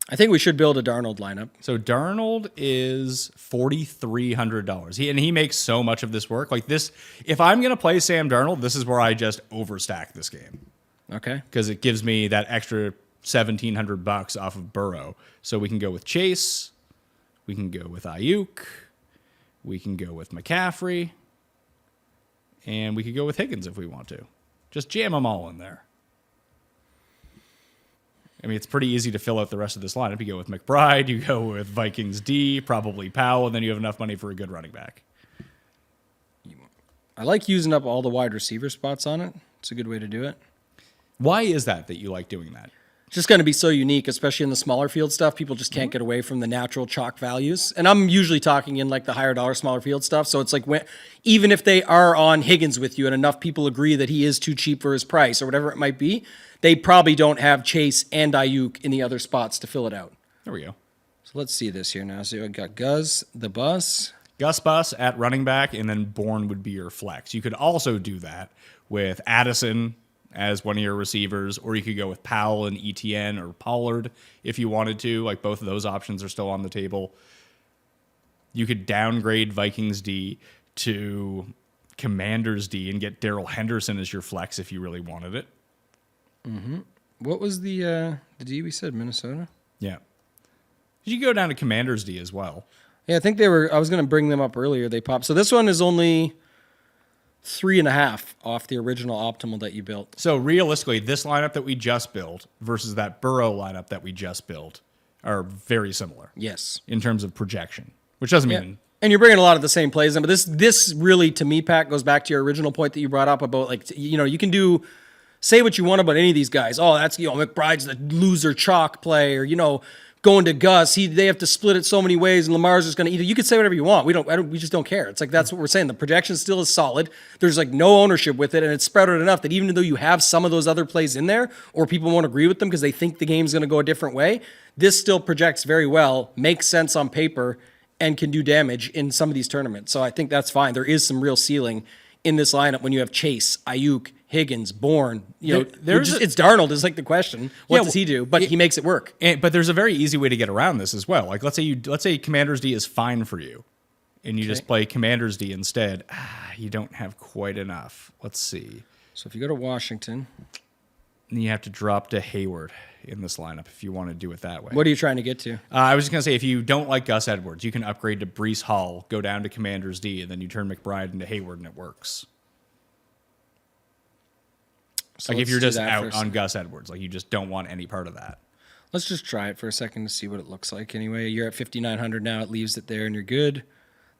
I think we should build a Darnold lineup. So Darnold is $4,300. He makes so much of this work. Like this, if I'm going to play Sam Darnold, this is where I just overstack this game. Okay. Because it gives me that extra $1,700 off of Burrow. So we can go with Chase, we can go with Ayuk, we can go with McCaffrey, and we could go with Higgins if we want to. Just jam them all in there. I mean, it's pretty easy to fill out the rest of this lineup. You go with McBride, you go with Vikings D, probably Powell, and then you have enough money for a good running back. I like using up all the wide receiver spots on it. It's a good way to do it. Why is that you like doing that? Just going to be so unique, especially in the smaller field stuff. People just can't get away from the natural chalk values. And I'm usually talking in like the higher dollar, smaller field stuff. So it's like even if they are on Higgins with you and enough people agree that he is too cheap for his price or whatever it might be, they probably don't have Chase and Ayuk in the other spots to fill it out. There we go. So let's see this here now. So I got Gus, the bus. Gus Bus at running back, and then Bourne would be your flex. You could also do that with Addison as one of your receivers, or you could go with Powell and ETN or Pollard if you wanted to. Like, both of those options are still on the table. You could downgrade Vikings D to Commanders D and get Darrell Henderson as your flex if you really wanted it. Mm-hmm. What was the D we said? Minnesota? Yeah. You could go down to Commanders D as well. Yeah, I think they were. I was going to bring them up earlier. They popped. So this one is only 3.5 off the original optimal that you built. So realistically, this lineup that we just built versus that Burrow lineup that we just built are very similar. Yes. In terms of projection, which doesn't mean. And you're bringing a lot of the same plays in, but this really, to me, Pat, goes back to your original point that you brought up about, like, you know, you can say what you want about any of these guys. Oh, that's, you know, McBride's the loser chalk play, or, you know, going to Gus, they have to split it so many ways, and Lamar's just going to eat it. You could say whatever you want. We just don't care. It's like, that's what we're saying. The projection still is solid. There's like no ownership with it, and it's spread out enough that even though you have some of those other plays in there, or people won't agree with them because they think the game's going to go a different way, this still projects very well, makes sense on paper, and can do damage in some of these tournaments. So I think that's fine. There is some real ceiling in this lineup when you have Chase, Ayuk, Higgins, Bourne. You know, it's Darnold is like the question. What does he do? But he makes it work. But there's a very easy way to get around this as well. Like, let's say Commanders D is fine for you, and you just play Commanders D instead. You don't have quite enough. Let's see. So if you go to Washington, then you have to drop to Hayward in this lineup if you want to do it that way. What are you trying to get to? I was just going to say, if you don't like Gus Edwards, you can upgrade to Breece Hall, go down to Commanders D, and then you turn McBride into Hayward, and it works. So like if you're just out on Gus Edwards, like you just don't want any part of that. Let's just try it for a second to see what it looks like. Anyway, you're at 5,900 now. It leaves it there, and you're good.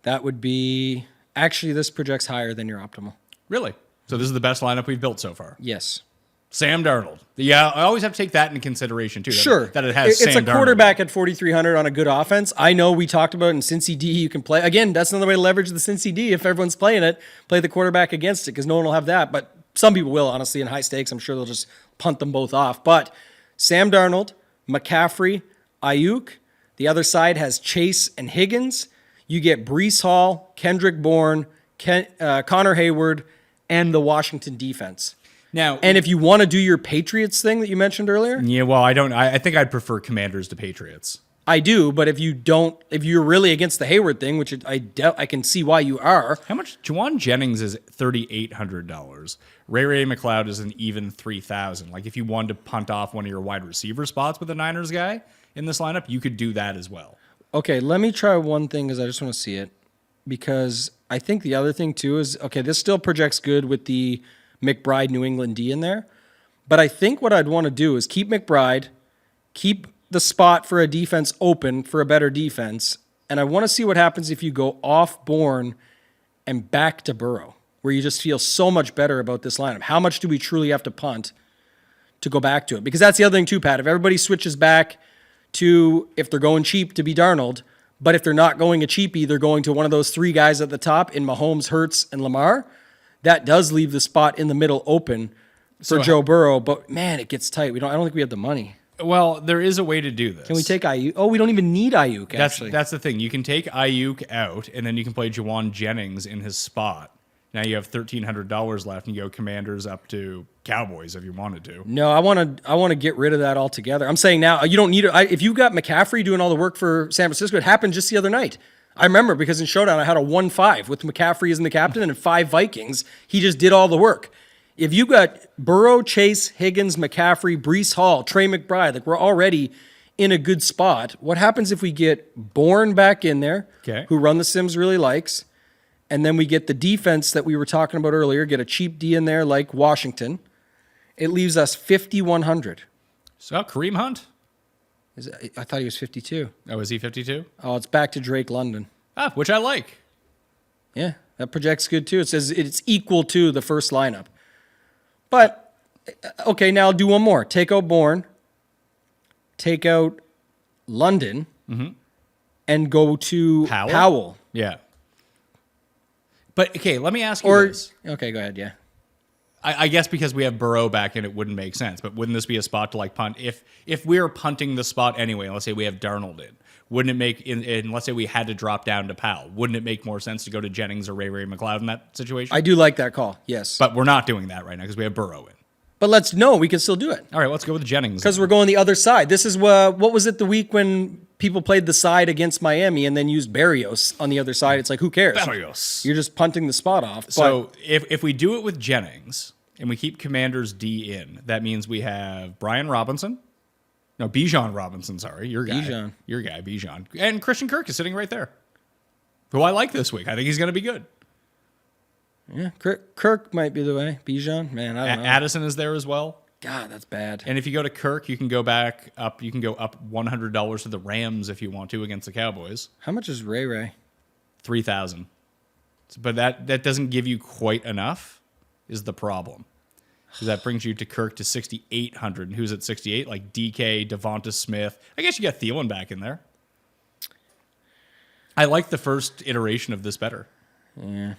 That would be... Actually, this projects higher than your optimal. Really? So this is the best lineup we've built so far? Yes. Sam Darnold. Yeah, I always have to take that into consideration, too. Sure. That it has It's Sam a quarterback at 4,300 on a good offense. I know we talked about in Cincy D you can play. Again, that's another way to leverage the Cincy D. If everyone's playing it, play the quarterback against it because no one will have that. But some people will, honestly, in high stakes. I'm sure they'll just punt them both off. But Sam Darnold, McCaffrey, Ayuk. The other side has Chase and Higgins. You get Breece Hall, Kendrick Bourne, Connor Hayward, and the Washington defense. Now, and if you want to do your Patriots thing that you mentioned earlier, yeah, well, I don't. I think I'd prefer Commanders to Patriots. I do, but if you're really against the Hayward thing, which I can see why you are. How much? Juwan Jennings is $3,800. Ray McLeod is an even $3,000. Like if you wanted to punt off one of your wide receiver spots with a Niners guy in this lineup, you could do that as well. Okay, let me try one thing because I just want to see it. Because I think the other thing too is, okay, this still projects good with the McBride New England D in there. But I think what I'd want to do is keep McBride, keep the spot for a defense open for a better defense. And I want to see what happens if you go off Bourne and back to Burrow, where you just feel so much better about this lineup. How much do we truly have to punt to go back to it? Because that's the other thing too, Pat. If everybody switches back to, if they're going cheap, to be Darnold, but if they're not going a cheapie, they're going to one of those three guys at the top in Mahomes, Hurts, and Lamar. That does leave the spot in the middle open for Joe Burrow. But man, it gets tight. I don't think we have the money. Well, there is a way to do this. Can we take Ayuk? Oh, we don't even need Ayuk, actually. That's the thing. You can take Ayuk out, and then you can play Juwan Jennings in his spot. Now you have $1,300 left, and you go Commanders up to Cowboys if you wanted to. No, I want to get rid of that altogether. I'm saying now, you don't need it. If you got McCaffrey doing all the work for San Francisco, it happened just the other night. I remember because in Showdown, I had a 1-5 with McCaffrey as the captain and 5 Vikings. He just did all the work. If you got Burrow, Chase, Higgins, McCaffrey, Breece Hall, Trey McBride, like we're already in a good spot. What happens if we get Bourne back in there, who Run the Sims really likes, and then we get the defense that we were talking about earlier, get a cheap D in there like Washington. It leaves us 5,100. So Kareem Hunt? I thought he was 52. Oh, is he 52? Oh, it's back to Drake London. Which I like. Yeah, that projects good too. It says it's equal to the first lineup. But, okay, now I'll do one more. Take out Bourne, take out London, and go to Powell. Yeah. But, okay, let me ask you this. Okay, go ahead, yeah. I guess because we have Burrow back in, it wouldn't make sense. But wouldn't this be a spot to like punt? If we're punting the spot anyway, let's say we have Darnold in, wouldn't it make, in let's say we had to drop down to Powell, wouldn't it make more sense to go to Jennings or Ray McLeod in that situation? I do like that call, yes. But we're not doing that right now because we have Burrow in. But we can still do it. All right, let's go with Jennings. Because we're going the other side. This is what was it the week when people played the side against Miami and then used Barrios on the other side? It's like, who cares? Barrios. You're just punting the spot off. So if we do it with Jennings and we keep Commanders D in, that means we have Brian Robinson. No, Bijan Robinson, sorry. Your guy. Bijan. And Christian Kirk is sitting right there, who I like this week. I think he's going to be good. Yeah, Kirk might be the way. Bijan, man, I don't know. Addison is there as well. God, that's bad. And if you go to Kirk, you can go back up. You can go up $100 to the Rams if you want to against the Cowboys. How much is Ray? 3,000. But that doesn't give you quite enough. Is the problem? Because that brings you to Kirk to 6,800. And who's at 68? Like DK, Devonta Smith. I guess you got Thielen back in there. I like the first iteration of this better. Yeah.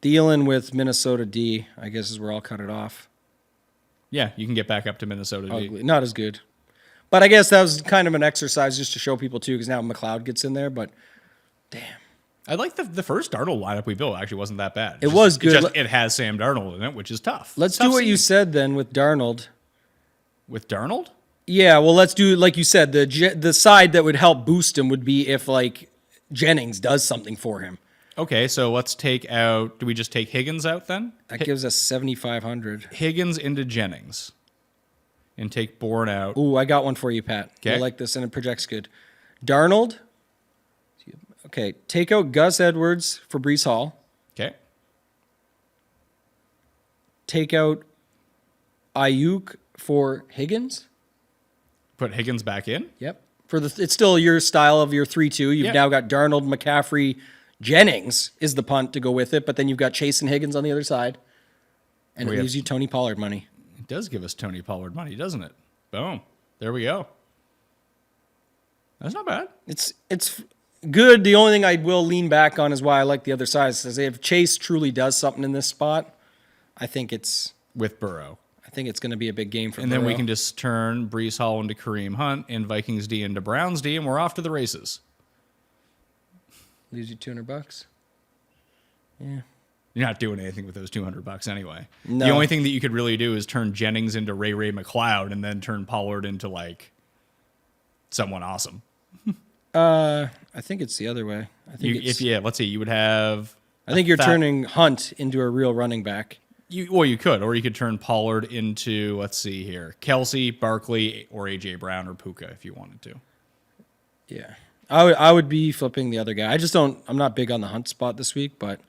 Thielen with Minnesota D, I guess, is where I'll cut it off. Yeah, you can get back up to Minnesota D. Ugly. Not as good. But I guess that was kind of an exercise just to show people, too, because now McLeod gets in there. But, damn. I like the first Darnold lineup we built. Actually wasn't that bad. It was good. It has Sam Darnold in it, which is tough. Let's do what you said then with Darnold. With Darnold? Yeah, well, let's do, like you said, the side that would help boost him would be if, like, Jennings does something for him. Okay, so let's take out... Do we just take Higgins out then? That gives us 7,500. Higgins into Jennings. And take Bourne out. Ooh, I got one for you, Pat. Okay. I like this, and it projects good. Darnold. Okay, take out Gus Edwards for Breece Hall. Okay. Take out Ayuk for Higgins. Put Higgins back in? Yep. It's still your style of your 3-2. You've now got Darnold, McCaffrey, Jennings is the punt to go with it, but then you've got Chase and Higgins on the other side. And it leaves you Tony Pollard money. It does give us Tony Pollard money, doesn't it? Boom. There we go. That's not bad. It's good. The only thing I will lean back on is why I like the other side. Is if Chase truly does something in this spot, I think it's... With Burrow. I think it's going to be a big game for And Burrow. then we can just turn Breece Hall into Kareem Hunt and Vikings D into Browns D, and we're off to the races. Leaves you $200. Yeah. You're not doing anything with those $200 anyway. No. The only thing that you could really do is turn Jennings into Ray McLeod and then turn Pollard into like someone awesome. I think it's the other way. I think Let's see, you would have. I think you're turning Hunt into a real running back. You could, or you could turn Pollard into, let's see here, Kelsey, Barkley, or AJ Brown or Puka if you wanted to. Yeah. I would be flipping the other guy. I'm not big on the Hunt spot this week, but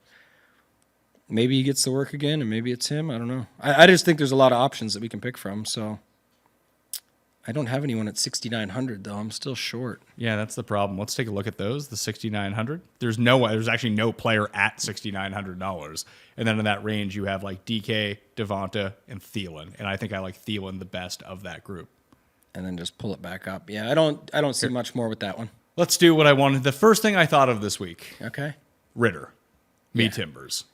maybe he gets to work again and maybe it's him. I don't know. I just think there's a lot of options that we can pick from. So I don't have anyone at 6,900 though. I'm still short. Yeah, that's the problem. Let's take a look at those. The 6,900. There's actually no player at $6,900. And then in that range, you have like DK, Devonta, and Thielen. And I think I like Thielen the best of that group. And then just pull it back up. Yeah, I don't see much more with that one. Let's do what I wanted. The first thing I thought of this week. Okay. Ritter. Me Timbers.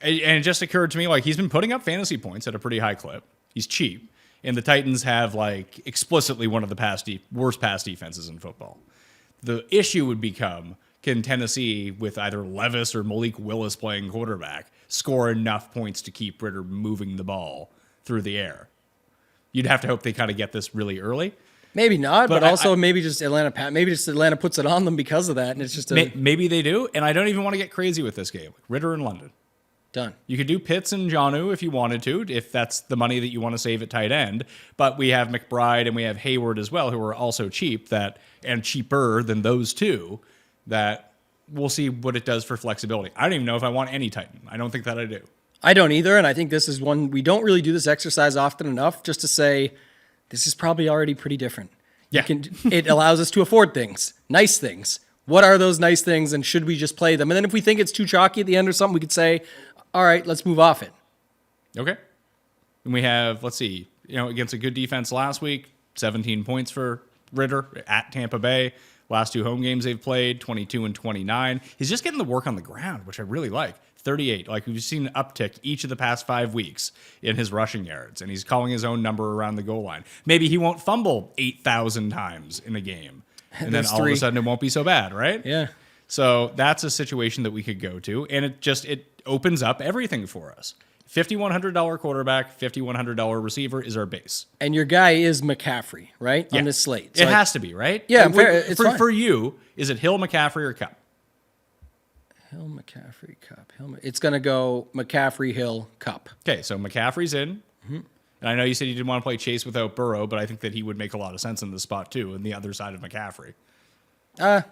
And it just occurred to me, like, he's been putting up fantasy points at a pretty high clip. He's cheap. And the Titans have, like, explicitly one of the worst pass defenses in football. The issue would become, can Tennessee, with either Levis or Malik Willis playing quarterback, score enough points to keep Ritter moving the ball through the air? You'd have to hope they kind of get this really early. Maybe not, but also maybe just Atlanta puts it on them because of that, and it's just maybe they do. And I don't even want to get crazy with this game. Ritter in London. Done. You could do Pitts and Jonnu if you wanted to, if that's the money that you want to save at tight end. But we have McBride and we have Hayward as well, who are also cheap and cheaper than those two. That we'll see what it does for flexibility. I don't even know if I want any Titan. I don't think that I do. I don't either, and I think this is one we don't really do this exercise often enough. Just to say, this is probably already pretty different. Yeah, it allows us to afford things, nice things. What are those nice things, and should we just play them? And then if we think it's too chalky at the end or something, we could say, all right, let's move off it. Okay. And we have, let's see, against a good defense last week, 17 points for Ritter at Tampa Bay. Last 2 home games they've played, 22 and 29. He's just getting the work on the ground, which I really like. 38. Like, we've seen an uptick each of the past 5 weeks in his rushing yards, and he's calling his own number around the goal line. Maybe he won't fumble 8,000 times in a game, and then all of a sudden it won't be so bad, right? Yeah. So that's a situation that we could go to, and it opens up everything for us. $5,100 quarterback, $5,100 receiver is our base. And your guy is McCaffrey, right? Yeah. On this slate. It has to be, right? Yeah, Like, fair, it's fine. for you, is it Hill, McCaffrey, or Cup? Hill, McCaffrey, Cup. It's going to go McCaffrey, Hill, Cup. Okay, so McCaffrey's in. Mm-hmm. And I know you said you didn't want to play Chase without Burrow, but I think that he would make a lot of sense in this spot too, in the other side of McCaffrey.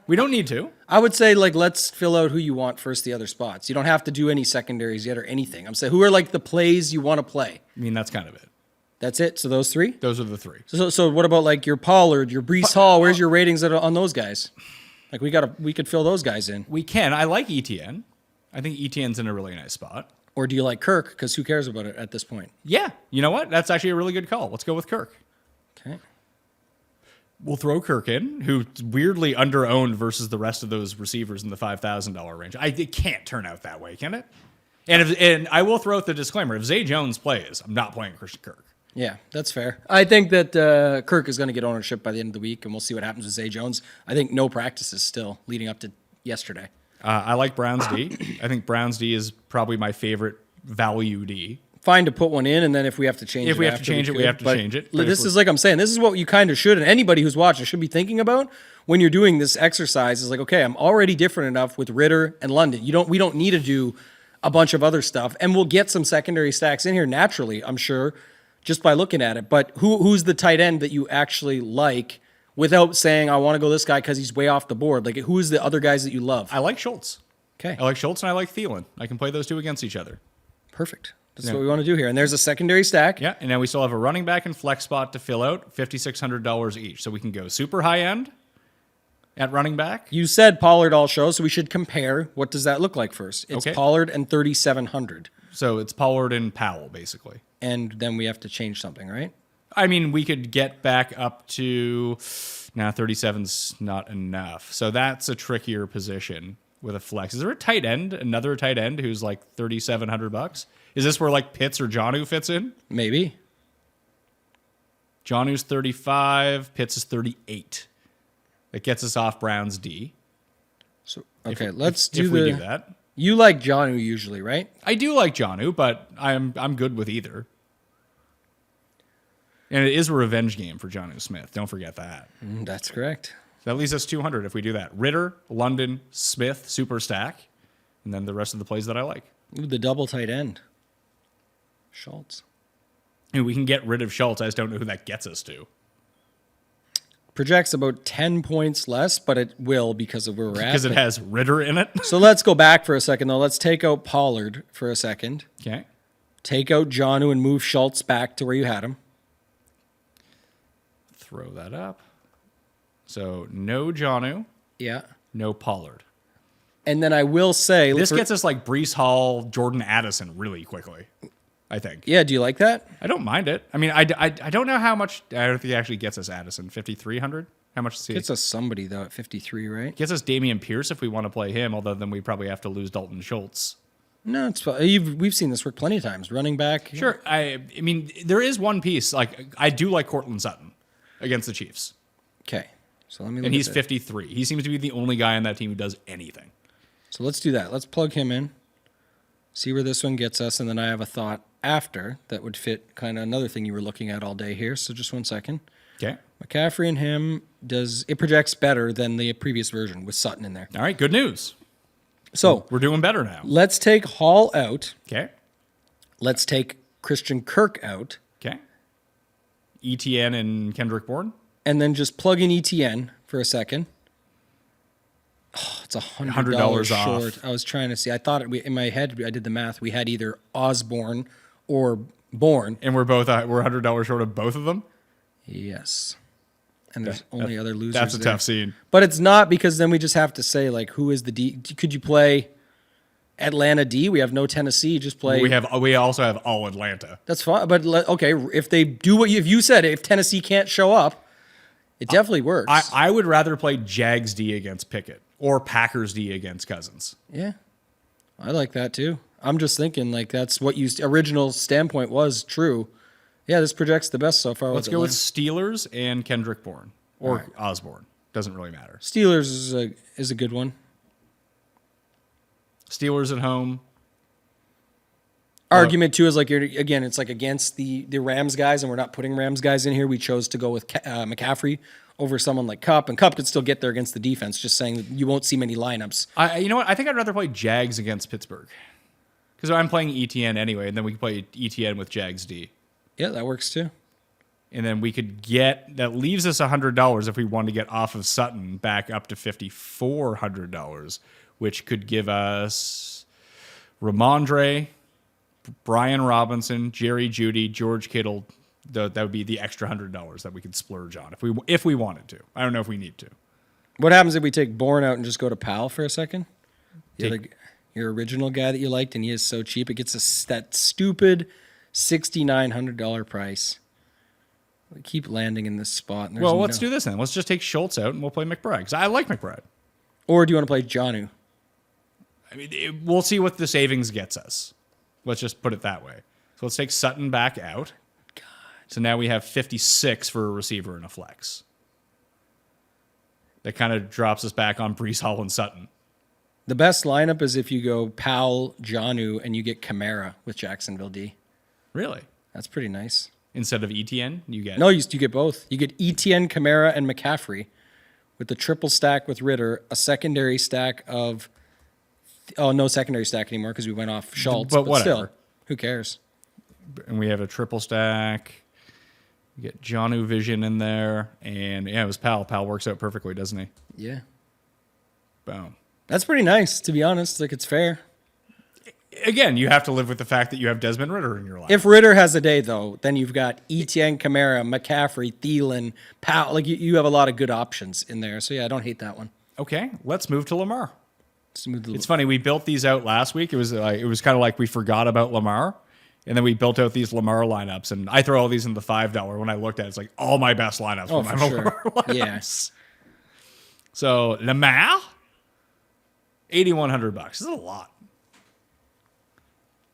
We don't need to. I would say, like, let's fill out who you want first, the other spots. You don't have to do any secondaries yet or anything. I'm saying, who are, like, the plays you want to play? I mean, that's kind of it. That's it? So those 3? Those are the 3. So what about, like, your Pollard, your Breece Hall? Where's your ratings on those guys? Like, we could fill those guys in. We can. I like ETN. I think ETN's in a really nice spot. Or do you like Kirk? Because who cares about it at this point? Yeah. You know what? That's actually a really good call. Let's go with Kirk. Okay. We'll throw Kirk in, who's weirdly under-owned versus the rest of those receivers in the $5,000 range. It can't turn out that way, can it? And I will throw out the disclaimer. If Zay Jones plays, I'm not playing Christian Kirk. Yeah, that's fair. I think that Kirk is going to get ownership by the end of the week, and we'll see what happens with Zay Jones. I think no practices still leading up to yesterday. I like Brown's D. I think Brown's D is probably my favorite value D. Fine to put one in, and then if we have to change it, If we have to change it, we have to change it. But This is like I'm saying, this is what you kind of should, and anybody who's watching should be thinking about when you're doing this exercise is like, okay, I'm already different enough with Ritter and London. We don't need to do a bunch of other stuff, and we'll get some secondary stacks in here naturally, I'm sure, just by looking at it. But who's the tight end that you actually like without saying, I want to go this guy because he's way off the board? Like, who's the other guys that you love? I like Schultz. Okay. I like Schultz and I like Thielen. I can play those 2 against each other. Perfect. That's what we want to do here. And there's a secondary stack. Yeah, and now we still have a running back and flex spot to fill out, $5,600 each. So we can go super high end at running back. You said Pollard all show, so we should compare. What does that look like first? It's Okay. Pollard and 3,700. So it's Pollard and Powell, basically. And then we have to change something, right? I mean, we could get back up to... Now, 37's not enough. So that's a trickier position with a flex. Is there a tight end, another tight end who's like $3,700? Is this where like Pitts or Jonnu fits in? Maybe. Jonnu's 35, Pitts is 38. That gets us off Brown's D. So okay, If let's we do that. You like Jonnu usually, right? I do like Jonnu, but I'm good with either. And it is a revenge game for Jonnu Smith. Don't forget that. That's correct. That leaves us 200 if we do that. Ritter, London, Smith, super stack, and then the rest of the plays that I like. Ooh, the double tight end. Schultz. And we can get rid of Schultz. I just don't know who that gets us to. Projects about 10 points less, but it will because of where we're at. Because it has Ritter in it. So let's go back for a second, though. Let's take out Pollard for a second. Okay. Take out Jonnu and move Schultz back to where you had him. Throw that up. So no Jonnu, Yeah. no Pollard. And then I will say... This gets us like Breece Hall, Jordan Addison really quickly, I think. Yeah, do you like that? I don't mind it. I mean, I don't know how much... I don't think it actually gets us Addison. 5,300? How much is he? Gets us somebody, though, at 53, right? Gets us Damian Pierce if we want to play him, although then we probably have to lose Dalton Schultz. No, it's fine. We've seen this work plenty of times. Running back. Sure. I mean, there is one piece. Like, I do like Cortland Sutton against the Chiefs. Okay. So let me look And he's at that. 53. He seems to be the only guy on that team who does anything. So let's do that. Let's plug him in. See where this one gets us, and then I have a thought after that would fit kind of another thing you were looking at all day here. So just 1 second. Okay. McCaffrey and him it projects better than the previous version with Sutton in there. All right. Good news. So We're doing better now. let's take Hall out. Okay. Let's take Christian Kirk out, Okay. ETN and Kendrick Bourne. and then just plug in ETN for a second. Oh, it's $100 off. short. I was trying to see. I thought in my head I did the math. We had either Osborne or Bourne. And we're $100 short of both of them. Yes. And there's only other losers. That's a there. tough scene. But it's not because then we just have to say, like, who is the D? Could you play Atlanta D. We have no Tennessee. Just play. We also have all Atlanta. That's fine. But okay, if they do what if you said, if Tennessee can't show up, it definitely works. I would rather play Jags D against Pickett or Packers D against Cousins. Yeah, I like that too. I'm just thinking like that's what you original standpoint was true. Yeah, this projects the best so far. Let's go with Steelers and Kendrick Bourne or Osborne. Doesn't really matter. Steelers is a good one. Steelers at home. Argument too is like it's like against the Rams guys, and we're not putting Rams guys in here. We chose to go with McCaffrey over someone like Kupp, and Kupp could still get there against the defense. Just saying that you won't see many lineups. You know what? I think I'd rather play Jags against Pittsburgh because I'm playing ETN anyway, and then we can play ETN with Jags D. Yeah, that works too. And then we could that leaves us $100 if we want to get off of Sutton back up to $5,400, which could give us Ramondre, Brian Robinson, Jerry Jeudy, George Kittle. That would be the extra $100 that we could splurge on if we wanted to. I don't know if we need to. What happens if we take Bourne out and just go to Powell for a second? Your original guy that you liked, and he is so cheap. It gets us that stupid $6,900 price. We keep landing in this spot. And let's do this then. Let's just take Schultz out and we'll play McBride because I like McBride. Or do you want to play Jonnu? I mean, we'll see what the savings gets us. Let's just put it that way. So let's take Sutton back out. God. So now we have 56 for a receiver and a flex. That kind of drops us back on Breece Hall and Sutton. The best lineup is if you go Powell, Jonnu, and you get Kamara with Jacksonville D. Really? That's pretty nice. Instead of ETN, you get... No, you get both. You get ETN, Kamara, and McCaffrey with the triple stack with Ritter, a secondary stack of... Oh, no secondary stack anymore because we went off Schultz. But whatever. Still, who cares? And we have a triple stack. You get Jonnu Vision in there. And yeah, it was Powell. Powell works out perfectly, doesn't he? Yeah. Boom. That's pretty nice, to be honest. Like, it's fair. Again, you have to live with the fact that you have Desmond Ritter in your life. If Ritter has a day, though, then you've got Etienne, Kamara, McCaffrey, Thielen, Powell. Like, you have a lot of good options in there. So, yeah, I don't hate that one. Okay, let's move to Lamar. It's funny, we built these out last week. It was kind of like we forgot about Lamar, and then we built out these Lamar lineups. And I throw all these in the $5 when I looked at it. It's like all my best lineups. Oh, for for Lamar sure. lineups. Yes. So, Lamar, $8,100. This is a lot.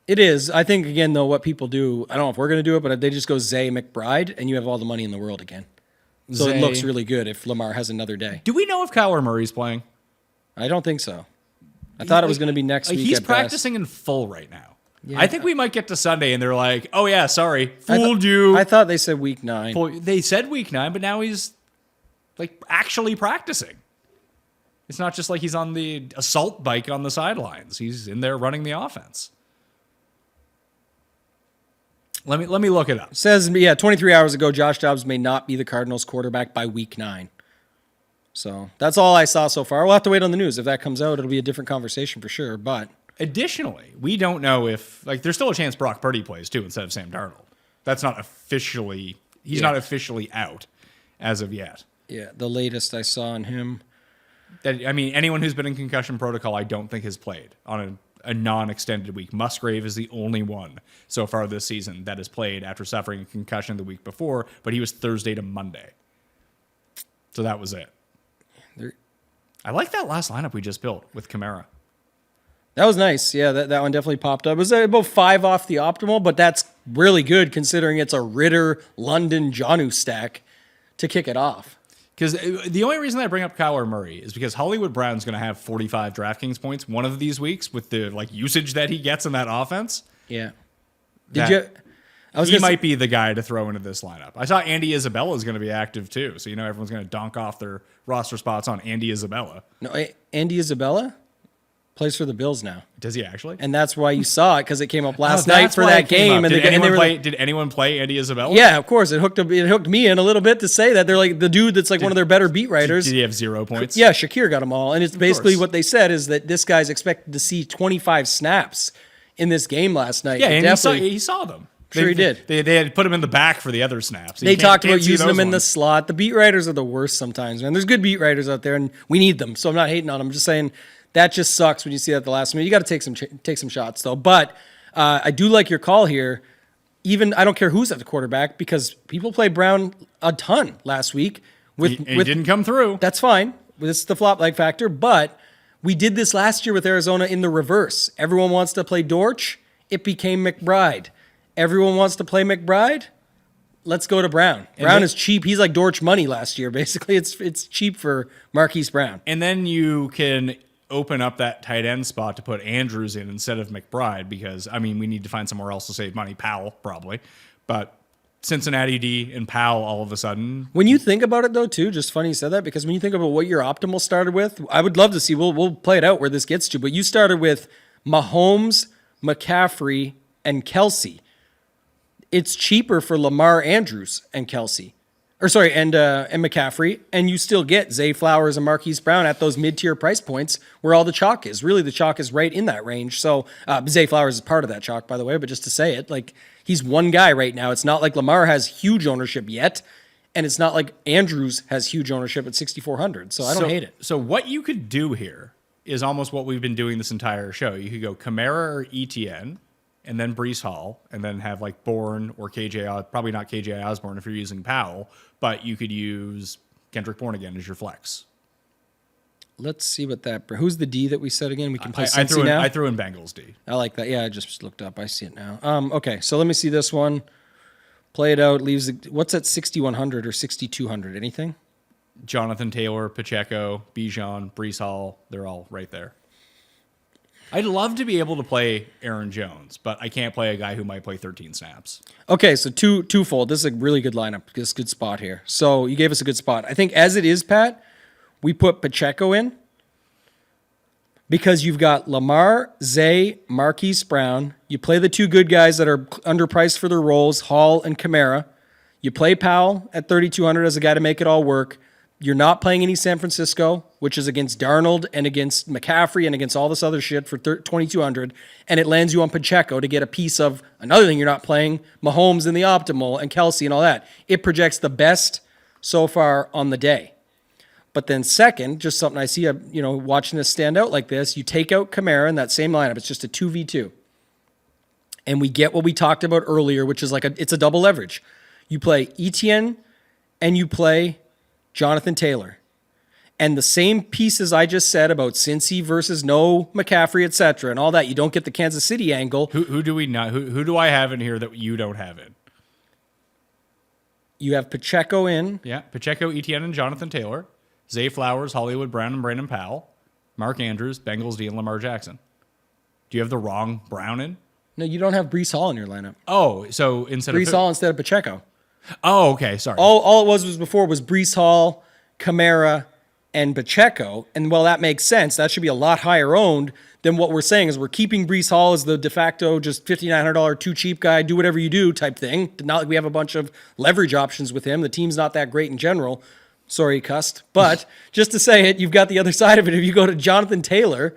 It is. I think, again, though, what people do, I don't know if we're going to do it, but they just go Zay McBride, and you have all the money in the world again. So Zay. It looks really good if Lamar has another day. Do we know if Kyler Murray's playing? I don't think so. I thought it was going to be next week. He's at practicing in full right now. Yeah. I think we might get to Sunday, and they're like, oh, yeah, sorry, fooled you. I thought they said week 9. They said week 9, but now he's like actually practicing. It's not just like he's on the assault bike on the sidelines. He's in there running the offense. Let me look it up. It says, 23 hours ago, Josh Dobbs may not be the Cardinals quarterback by week 9. So that's all I saw so far. We'll have to wait on the news. If that comes out, it'll be a different conversation for sure. But additionally, we don't know if there's still a chance Brock Purdy plays too instead of Sam Darnold. That's not officially not officially out as of yet. Yeah, the latest I saw on him. Anyone who's been in concussion protocol, I don't think has played on a non-extended week. Musgrave is the only one so far this season that has played after suffering a concussion the week before, but he was Thursday to Monday. So that was it. I like that last lineup we just built with Kamara. That was nice. Yeah, that one definitely popped up. It was about 5 off the optimal, but that's really good considering it's a Ritter, London, Jonnu stack to kick it off. Because the only reason I bring up Kyler Murray is because Hollywood Brown's going to have 45 DraftKings points one of these weeks with the usage that he gets in that offense. Yeah. He might be the guy to throw into this lineup. I saw Andy Isabella is going to be active too, so everyone's going to donk off their roster spots on Andy Isabella. No, Andy Isabella plays for the Bills now. Does he actually? And that's why you saw it because it came up last night for that game. And did anyone play Andy Isabella? Yeah, of course. It hooked me in a little bit to say that they're like the dude that's one of their better beat writers. Did he have 0 points? Yeah, Shakir got them all, and it's basically what they said is that this guy's expected to see 25 snaps in this game last night. Yeah, and he saw them. Sure, he did. They had put him in the back for the other snaps. They talked about using him in the slot. The beat writers are the worst sometimes, man. There's good beat writers out there, and we need them. So I'm not hating on them. I'm just saying That just sucks when you see that at the last minute. You got to take some shots though. But I do like your call here. Even I don't care who's at the quarterback because people played Brown a ton last week. He didn't come through. That's fine. This is the flop leg factor. But we did this last year with Arizona in the reverse. Everyone wants to play Dortch. It became McBride. Everyone wants to play McBride. Let's go to Brown. Brown is cheap. He's like Dortch money last year. Basically, it's cheap for Marquise Brown. And then you can open up that tight end spot to put Andrews in instead of McBride because, I mean, we need to find somewhere else to save money. Powell, probably. But Cincinnati D and Powell all of a sudden. When you think about it, though, too, just funny you said that, because when you think about what your optimal started with, I would love to see, we'll play it out where this gets to, but you started with Mahomes, McCaffrey, and Kelsey. It's cheaper for Lamar, Andrews, and Kelsey. And McCaffrey, and you still get Zay Flowers and Marquise Brown at those mid-tier price points where all the chalk is. Really, the chalk is right in that range. So Zay Flowers is part of that chalk, by the way, but just to say it, like he's one guy right now. It's not like Lamar has huge ownership yet, and it's not like Andrews has huge ownership at 6,400. So I don't hate it. So what you could do here is almost what we've been doing this entire show. You could go Kamara or ETN, and then Breece Hall, and then have like Bourne or KJ, probably not KJ Osborne if you're using Powell, but you could use Kendrick Bourne again as your flex. Let's see what who's the D that we said again? We can play Cincy now? I threw in Bengals D. I like that. Yeah, I just looked up. I see it now. Okay, so let me see this one. Play it out. What's at 6,100 or 6,200? Anything? Jonathan Taylor, Pacheco, Bijan, Breece Hall, they're all right there. I'd love to be able to play Aaron Jones, but I can't play a guy who might play 13 snaps. Okay, so twofold. This is a really good lineup. This is a good spot here. So you gave us a good spot. I think as it is, Pat, we put Pacheco in because you've got Lamar, Zay, Marquise Brown. You play the two good guys that are underpriced for their roles, Hall and Kamara. You play Powell at 3,200 as a guy to make it all work. You're not playing any San Francisco, which is against Darnold and against McCaffrey and against all this other shit for 2,200, and it lands you on Pacheco to get a piece of another thing you're not playing, Mahomes in the optimal and Kelsey and all that. It projects the best so far on the day. But then second, just something I see, watching this stand out like this, you take out Kamara in that same lineup. It's just a 2v2. And we get what we talked about earlier, which is it's a double leverage. You play Etienne and you play Jonathan Taylor. And the same pieces I just said about Cincy versus no McCaffrey, etc., and all that, you don't get the Kansas City angle. Who do we not? Who do I have in here that you don't have in? You have Pacheco in. Yeah, Pacheco, Etienne, and Jonathan Taylor. Zay Flowers, Hollywood Brown, and Brandon Powell. Mark Andrews, Bengals D, and Lamar Jackson. Do you have the wrong Brown in? No, you don't have Breece Hall in your lineup. Oh, so instead of Breece Hall instead of Pacheco. Oh, okay, sorry. All it was before was Breece Hall, Kamara, and Pacheco. And while that makes sense, that should be a lot higher owned than what we're saying is we're keeping Breece Hall as the de facto just $5,900 too cheap guy, do whatever you do type thing. Not like we have a bunch of leverage options with him. The team's not that great in general. Sorry, cussed. But just to say it, you've got the other side of it. If you go to Jonathan Taylor,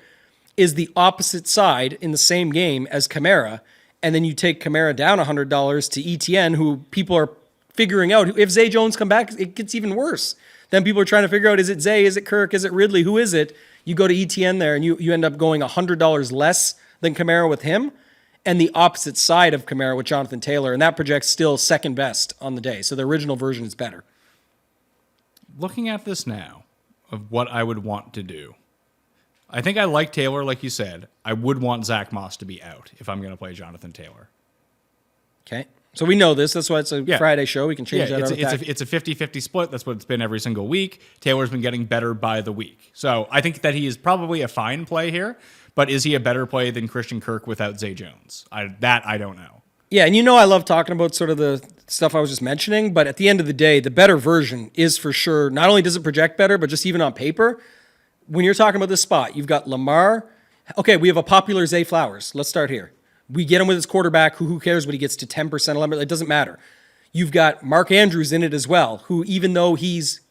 is the opposite side in the same game as Kamara, and then you take Kamara down $100 to ETN, who people are figuring out. If Zay Jones come back, it gets even worse. Then people are trying to figure out, is it Zay, is it Kirk, is it Ridley, who is it? You go to ETN there, and you end up going $100 less than Kamara with him, and the opposite side of Kamara with Jonathan Taylor, and that projects still second best on the day. So the original version is better. Looking at this now, of what I would want to do, I think I like Taylor, like you said. I would want Zach Moss to be out if I'm going to play Jonathan Taylor. Okay. So we know this. That's why it's a Friday show. We can change that out. It's a 50-50 split. That's what it's been every single week. Taylor's been getting better by the week. So I think that he is probably a fine play here, but is he a better play than Christian Kirk without Zay Jones? I don't know. Yeah, and I love talking about sort of the stuff I was just mentioning, but at the end of the day, the better version is for sure, not only does it project better, but just even on paper, when you're talking about this spot, you've got Lamar. Okay, we have a popular Zay Flowers. Let's start here. We get him with his quarterback, who cares what he gets to 10%, 11%, it doesn't matter. You've got Mark Andrews in it as well, who even though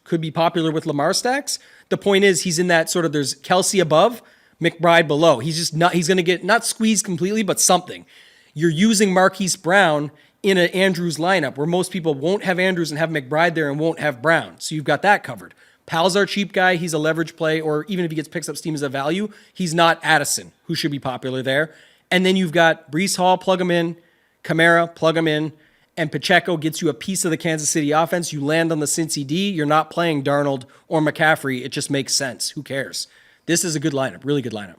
could be popular with Lamar stacks, the point is he's in that sort of, there's Kelsey above, McBride below. He's going to get not squeezed completely, but something. You're using Marquise Brown in an Andrews lineup where most people won't have Andrews and have McBride there and won't have Brown. So you've got that covered. Powell's our cheap guy. He's a leverage play, or even if he picks up steam as a value, he's not Addison, who should be popular there. And then you've got Breece Hall, plug him in. Kamara, plug him in. And Pacheco gets you a piece of the Kansas City offense. You land on the Cincy D. You're not playing Darnold or McCaffrey. It just makes sense. Who cares? This is a good lineup. Really good lineup. $1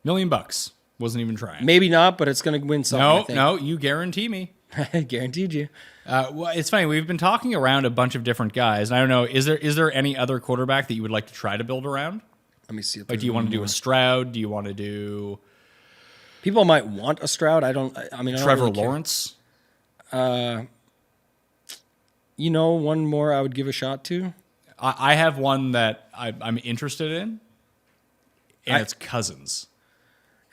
million. Wasn't even trying. Maybe not, but it's going to win something, I think. No, you guarantee me. Guaranteed you. Well, it's funny. We've been talking around a bunch of different guys. And I don't know, is there any other quarterback that you would like to try to build around? Let me see. If Like, do you want to do a Stroud? Do you want to do People might want a Stroud. I don't Trevor really care. Lawrence? One more I would give a shot to. I have one that I'm interested in, and it's Cousins.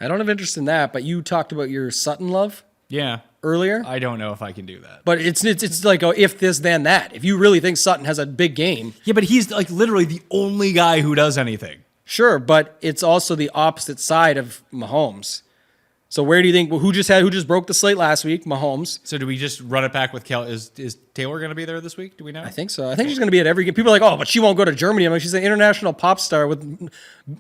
I don't have interest in that, but you talked about your Sutton love Yeah. earlier. I don't know if I can do that. But it's like, if this, then that. If you really think Sutton has a big game, Yeah, but he's like literally the only guy who does anything. sure. But it's also the opposite side of Mahomes. So where do you think? Who just broke the slate last week? Mahomes. So do we just run it back with Kel? Is Taylor going to be there this week? Do we know? I think so. I think she's going to be at every game. People are like, oh, but she won't go to Germany. I'm like, she's an international pop star with,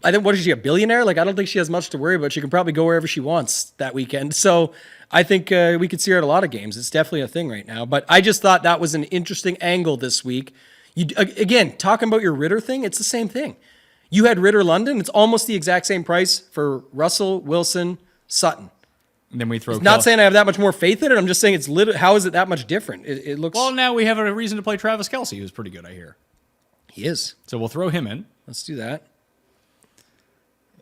I think, what is she, a billionaire? Like, I don't think she has much to worry about. She can probably go wherever she wants that weekend. So I think we could see her at a lot of games. It's definitely a thing right now. But I just thought that was an interesting angle this week. Again, talking about your Ritter thing, it's the same thing. You had Ritter London. It's almost the exact same price for Russell, Wilson, Sutton. And then we throw. Not saying I have that much more faith in it. I'm just saying how is it that much different? It looks. Well, now we have a reason to play Travis Kelce, who's pretty good, I hear. He is. So we'll throw him in, Let's do that.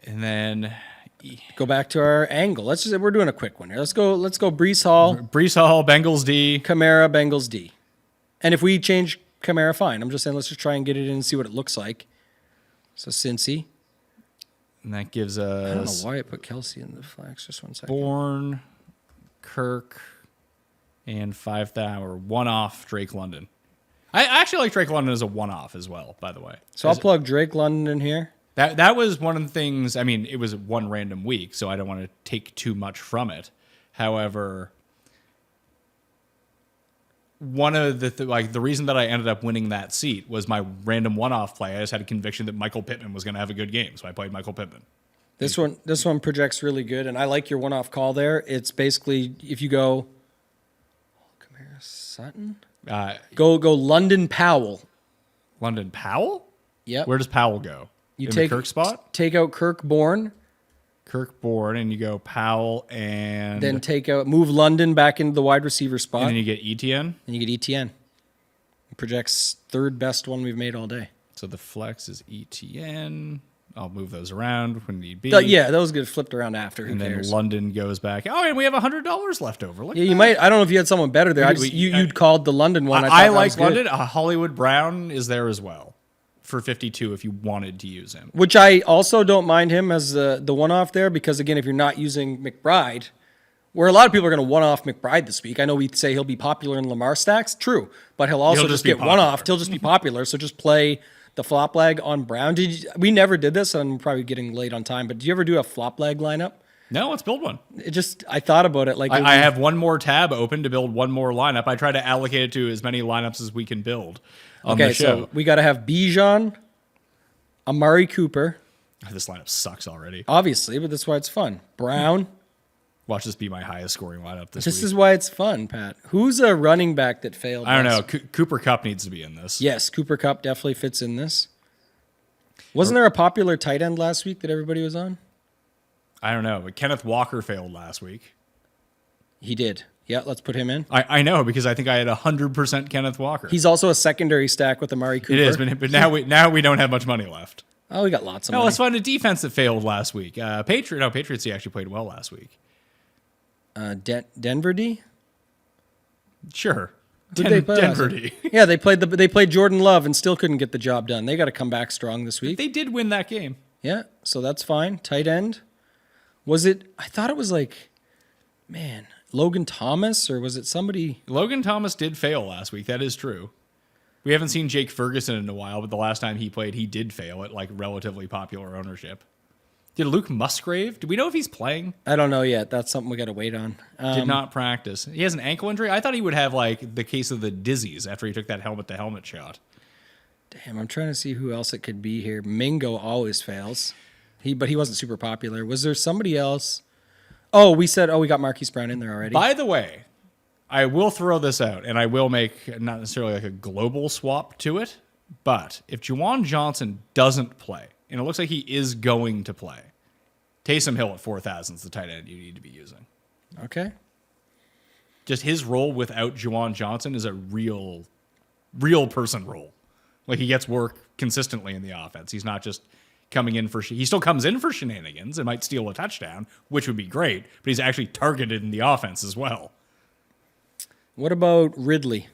and then Go back to our angle. We're doing a quick one here. Let's go Breece Hall, Breece Hall, Bengals D. Kamara, Bengals D. And if we change Kamara, fine. I'm just saying let's just try and get it in and see what it looks like. So Cincy. And that gives I don't know us why I put Kelsey in the flex. Just 1 second. Bourne, Kirk, and 5,000 or one-off Drake London. I actually like Drake London as a one-off as well, by the way. So I'll plug Drake London in here. That was one of the things. I mean, it was one random week, so I don't want to take too much from it. However, one of the reason that I ended up winning that seat was my random one-off play. I just had a conviction that Michael Pittman was going to have a good game, so I played Michael Pittman. This one projects really good, and I like your one-off call there. It's basically if you go Kamara, Sutton, go London Powell. London Powell? Yep. Where does Powell go? You in take the Kirk spot? Take out Kirk Bourne, And you go Powell and then move London back into the wide receiver spot, and then you get ETN. and you get ETN. It projects third best one we've made all day. So the flex is ETN. I'll move those around when need be. Yeah, those get flipped around after. Who And then cares? London goes back. Oh, and we have $100 left over. Look Yeah, at you that. might. I don't know if you had someone better there. You'd called the London one. I thought that like was good. London. Hollywood Brown is there as well for 52 if you wanted to use him. Which I also don't mind him as the one-off there because, again, if you're not using McBride, where a lot of people are going to one-off McBride this week. I know we say he'll be popular in Lamar stacks. True. But he'll also just be get popular. one-off. He'll just be popular. So just play the flop leg on Brown. We never did this, and I'm probably getting late on time, but did you ever do a flop leg lineup? No, let's build one. I thought about it. I have one more tab open to build one more lineup. I try to allocate it to as many lineups as we can build on the show. So we got to have Bijan, Amari Cooper, This lineup sucks already. obviously, but that's why it's fun. Brown. Watch this be my highest scoring lineup this This week. is why it's fun, Pat. Who's a running back that failed? I don't know. last- Cooper Kupp needs to be in this. Yes, Cooper Kupp definitely fits in this. Wasn't there a popular tight end last week that everybody was on? I don't know. But Kenneth Walker failed last week. He did. Yeah, let's put him in. I know because I think I had 100% Kenneth Walker. He's also a secondary stack with Amari Cooper. It is, but now we don't have much money left. Oh, we got lots of No, money. let's find a defense that failed last week. Patriots he actually played well last week. Denver D? Sure. Who'd they play last Denver week? D. Yeah, they played Jordan Love and still couldn't get the job done. They got to come back strong this week. They did win that game. Yeah, so that's fine. Tight end. Was it? I thought it was Logan Thomas, or was it somebody? Logan Thomas did fail last week. That is true. We haven't seen Jake Ferguson in a while, but the last time he played, he did fail at relatively popular ownership. Did Luke Musgrave? Do we know if he's playing? I don't know yet. That's something we got to wait on. Did not practice. He has an ankle injury. I thought he would have the case of the dizzies after he took that helmet-to-helmet shot. Damn, I'm trying to see who else it could be here. Mingo always fails. But he wasn't super popular. Was there somebody else? Oh, we got Marquise Brown in there already. By the way, I will throw this out, and I will make not necessarily like a global swap to it, but if Juwan Johnson doesn't play, and it looks like he is going to play, Taysom Hill at 4,000 is the tight end you need to be using. Okay. Just his role without Juwan Johnson is a real person role. Like, he gets work consistently in the offense. He's not just coming in he still comes in for shenanigans and might steal a touchdown, which would be great, but he's actually targeted in the offense as well. What about Ridley?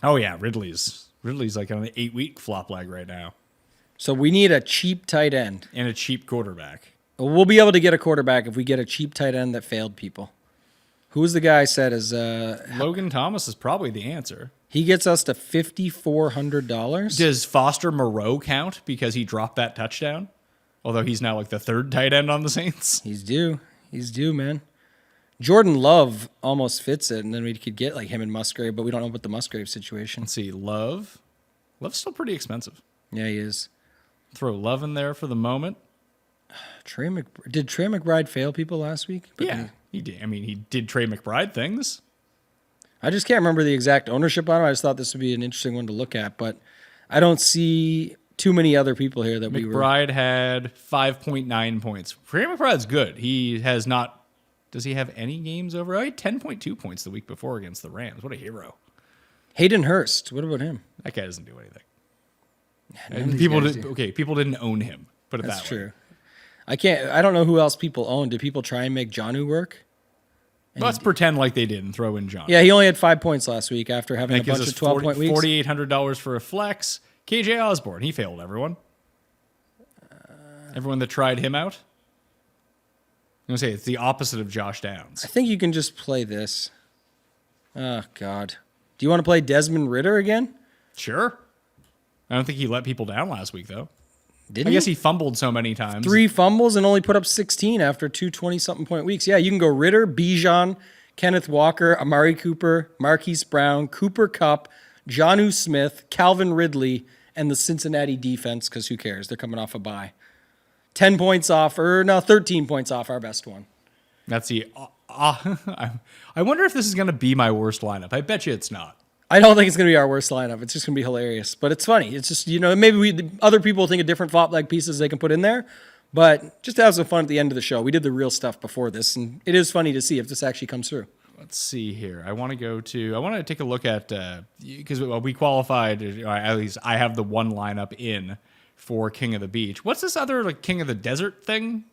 Oh yeah, Ridley's like on an 8-week flop leg right now. So we need a cheap tight end. And a cheap quarterback. We'll be able to get a quarterback if we get a cheap tight end that failed people. Who's the guy I said is... Logan Thomas is probably the answer. He gets us to $5,400. Does Foster Moreau count because he dropped that touchdown? Although he's now like the third tight end on the Saints. He's due. He's due, man. Jordan Love almost fits it, and then we could get like him and Musgrave, but we don't know about the Musgrave situation. Let's see, Love's still pretty expensive. Yeah, he is. Throw Love in there for the moment. Did Trey McBride fail people last week? Yeah, he did. I mean, he did Trey McBride things. I just can't remember the exact ownership on him. I just thought this would be an interesting one to look at, but I don't see too many other people here that McBride had 5.9 points. Trey McBride's good. He has not. Does he have any games over? Oh, he had 10.2 points the week before against the Rams. What a hero. Hayden Hurst. What about him? That guy doesn't do anything. And people didn't own him. Put it That's that true. way. I don't know who else people own. Did people try and make Jonnu work? Let's pretend like they did and throw in John. Yeah, he only had 5 points last week after having That a gives bunch us of 12-point weeks. $4,800 for a flex. KJ Osborne, he failed everyone. Everyone that tried him out. I'm going to say it's the opposite of Josh Downs. I think you can just play this. Oh, God. Do you want to play Desmond Ridder again? Sure. I don't think he let people down last week, though. Didn't I guess he fumbled so many times. 3 fumbles and only put up 16 after 2 20-something point weeks. Yeah, you can go Ridder, Bijan, Kenneth Walker, Amari Cooper, Marquise Brown, Cooper Kupp, Jonnu Smith, Calvin Ridley, and the Cincinnati defense, because who cares? They're coming off a bye. 13 points off our best one. That's the... I wonder if this is going to be my worst lineup. I bet you it's not. I don't think it's going to be our worst lineup. It's just going to be hilarious. But it's funny. It's just, maybe other people think of different flop leg pieces they can put in there. But just to have some fun at the end of the show. We did the real stuff before this, and it is funny to see if this actually comes through. Let's see here. I want to take a look at, because we qualified, or at least I have the one lineup in for King of the Beach. What's this other like King of the Desert thing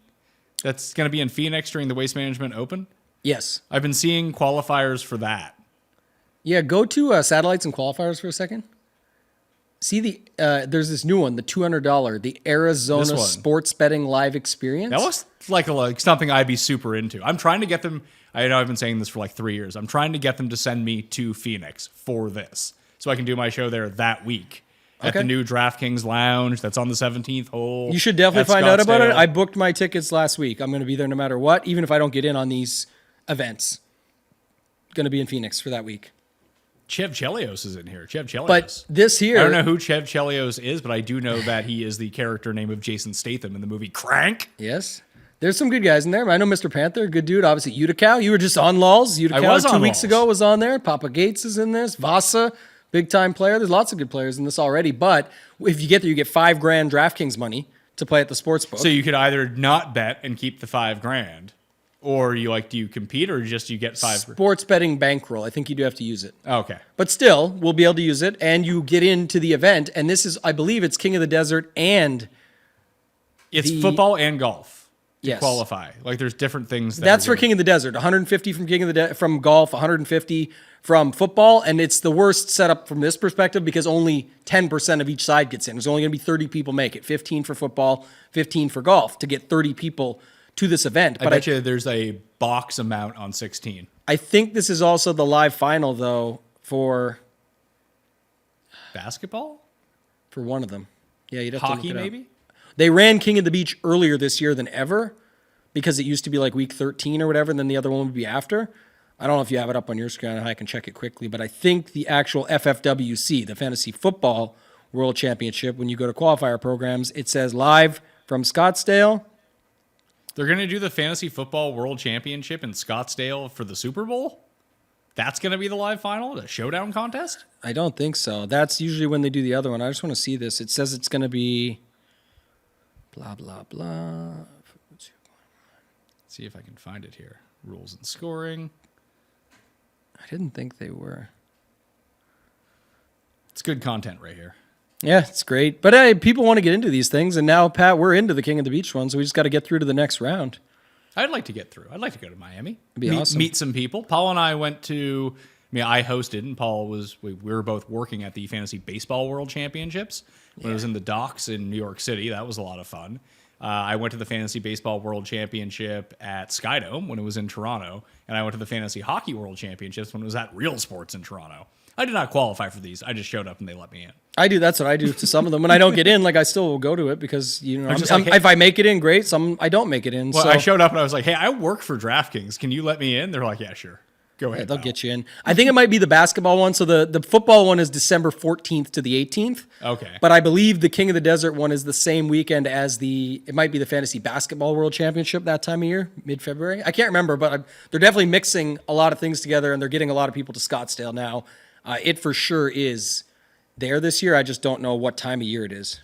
that's going to be in Phoenix during the Waste Management Open? Yes. I've been seeing qualifiers for that. Yeah, go to satellites and qualifiers for a second. See there's this new one, the $200, the Arizona Sports Betting Live Experience. That looks like something I'd be super into. I'm trying to get them. I know I've been saying this for like 3 years. I'm trying to get them to send me to Phoenix for this, so I can do my show there that week at the new DraftKings Lounge. That's on the 17th hole. You should definitely find out about it. I booked my tickets last week. I'm going to be there no matter what, even if I don't get in on these events. Going to be in Phoenix for that week. Chev Chelios is in here. Chev Chelios. But this here... I don't know who Chev Chelios is, but I do know that he is the character name of Jason Statham in the movie Crank. Yes. There's some good guys in there. I know Mr. Panther, good dude. Obviously, Utica. You were just on Lulz. Utica 2 weeks ago was on there. Papa Gates is in this. Vasa, big-time player. There's lots of good players in this already. But if you get there, you get $5,000 DraftKings money to play at the sportsbook. So you could either not bet and keep the $5,000, or do you compete, or just you get $5,000? Sports betting bankroll. I think you do have to use it. Okay. But still, we'll be able to use it, and you get into the event. And this is, I believe, it's King of the Desert and it's football and golf. Yes. Qualify. Like there's different things. That's for King of the Desert. 150 from from golf, 150 from football, and it's the worst setup from this perspective because only 10% of each side gets in. There's only going to be 30 people make it. 15 for football, 15 for golf to get 30 people to this event. But I bet you there's a box amount on 16. I think this is also the live final though for basketball. For one of them, yeah, you'd have hockey to look it maybe. Up. They ran King of the Beach earlier this year than ever because it used to be like week 13 or whatever, and then the other one would be after. I don't know if you have it up on your screen. I can check it quickly, but I think the actual FFWC, the Fantasy Football World Championship. When you go to qualifier programs, it says live from Scottsdale. They're going to do the Fantasy Football World Championship in Scottsdale for the Super Bowl? That's going to be the live final, the showdown contest? I don't think so. That's usually when they do the other one. I just want to see this. It says it's going to be blah, blah, blah. Let's see if I can find it here. Rules and scoring. I didn't think they were. It's good content right here. Yeah, it's great. But hey, people want to get into these things. And now, Pat, we're into the King of the Beach one. So we just got to get through to the next round. I'd like to get through. I'd like to go to Miami. It'd be awesome. Meet some people. Paul and I went to, I hosted, and Paul we were both working at the Fantasy Baseball World Championships when it was in the docks in New York City. That was a lot of fun. I went to the Fantasy Baseball World Championship at Skydome when it was in Toronto, and I went to the Fantasy Hockey World Championships when it was at Real Sports in Toronto. I did not qualify for these. I just showed up and they let me in. I do. That's what I do to some of them. When I don't get in, I still will go to it because, hey, if I make it in, great. Some I don't make it in. Well, so I showed up and I was like, hey, I work for DraftKings. Can you let me in? They're like, yeah, sure. Go ahead. They'll get you in. I think it might be the basketball one. So the football one is December 14th to the 18th. Okay. But I believe the King of the Desert one is the same weekend as it might be the Fantasy Basketball World Championship that time of year, mid-February. I can't remember, but they're definitely mixing a lot of things together and they're getting a lot of people to Scottsdale now. It for sure is there this year. I just don't know what time of year it is.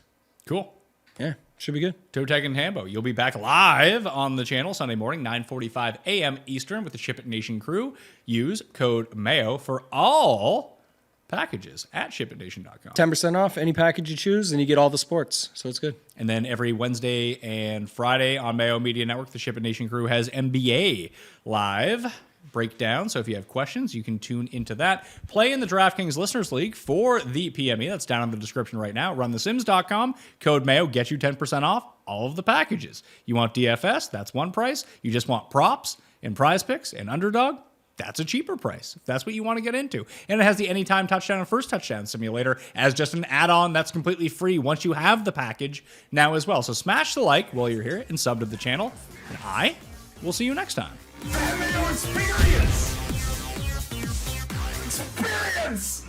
Cool. Yeah, should be good. Toe Tag and Hambo. You'll be back live on the channel Sunday morning, 9:45 a.m. Eastern with the Ship It Nation crew. Use code MAYO for all packages at shipitnation.com. 10% off any package you choose, and you get all the sports. So it's good. And then every Wednesday and Friday on Mayo Media Network, the Ship It Nation crew has NBA live breakdown. So if you have questions, you can tune into that. Play in the DraftKings Listeners League for the PME. That's down in the description right now. RunTheSims.com. Code MAYO. Get you 10% off all of the packages. You want DFS? That's one price. You just want props and prize picks and underdog? That's a cheaper price if that's what you want to get into. And it has the anytime touchdown and first touchdown simulator as just an add-on that's completely free once you have the package now as well. So smash the like while you're here and sub to the channel. And I will see you next time. Mayo experience. Experience.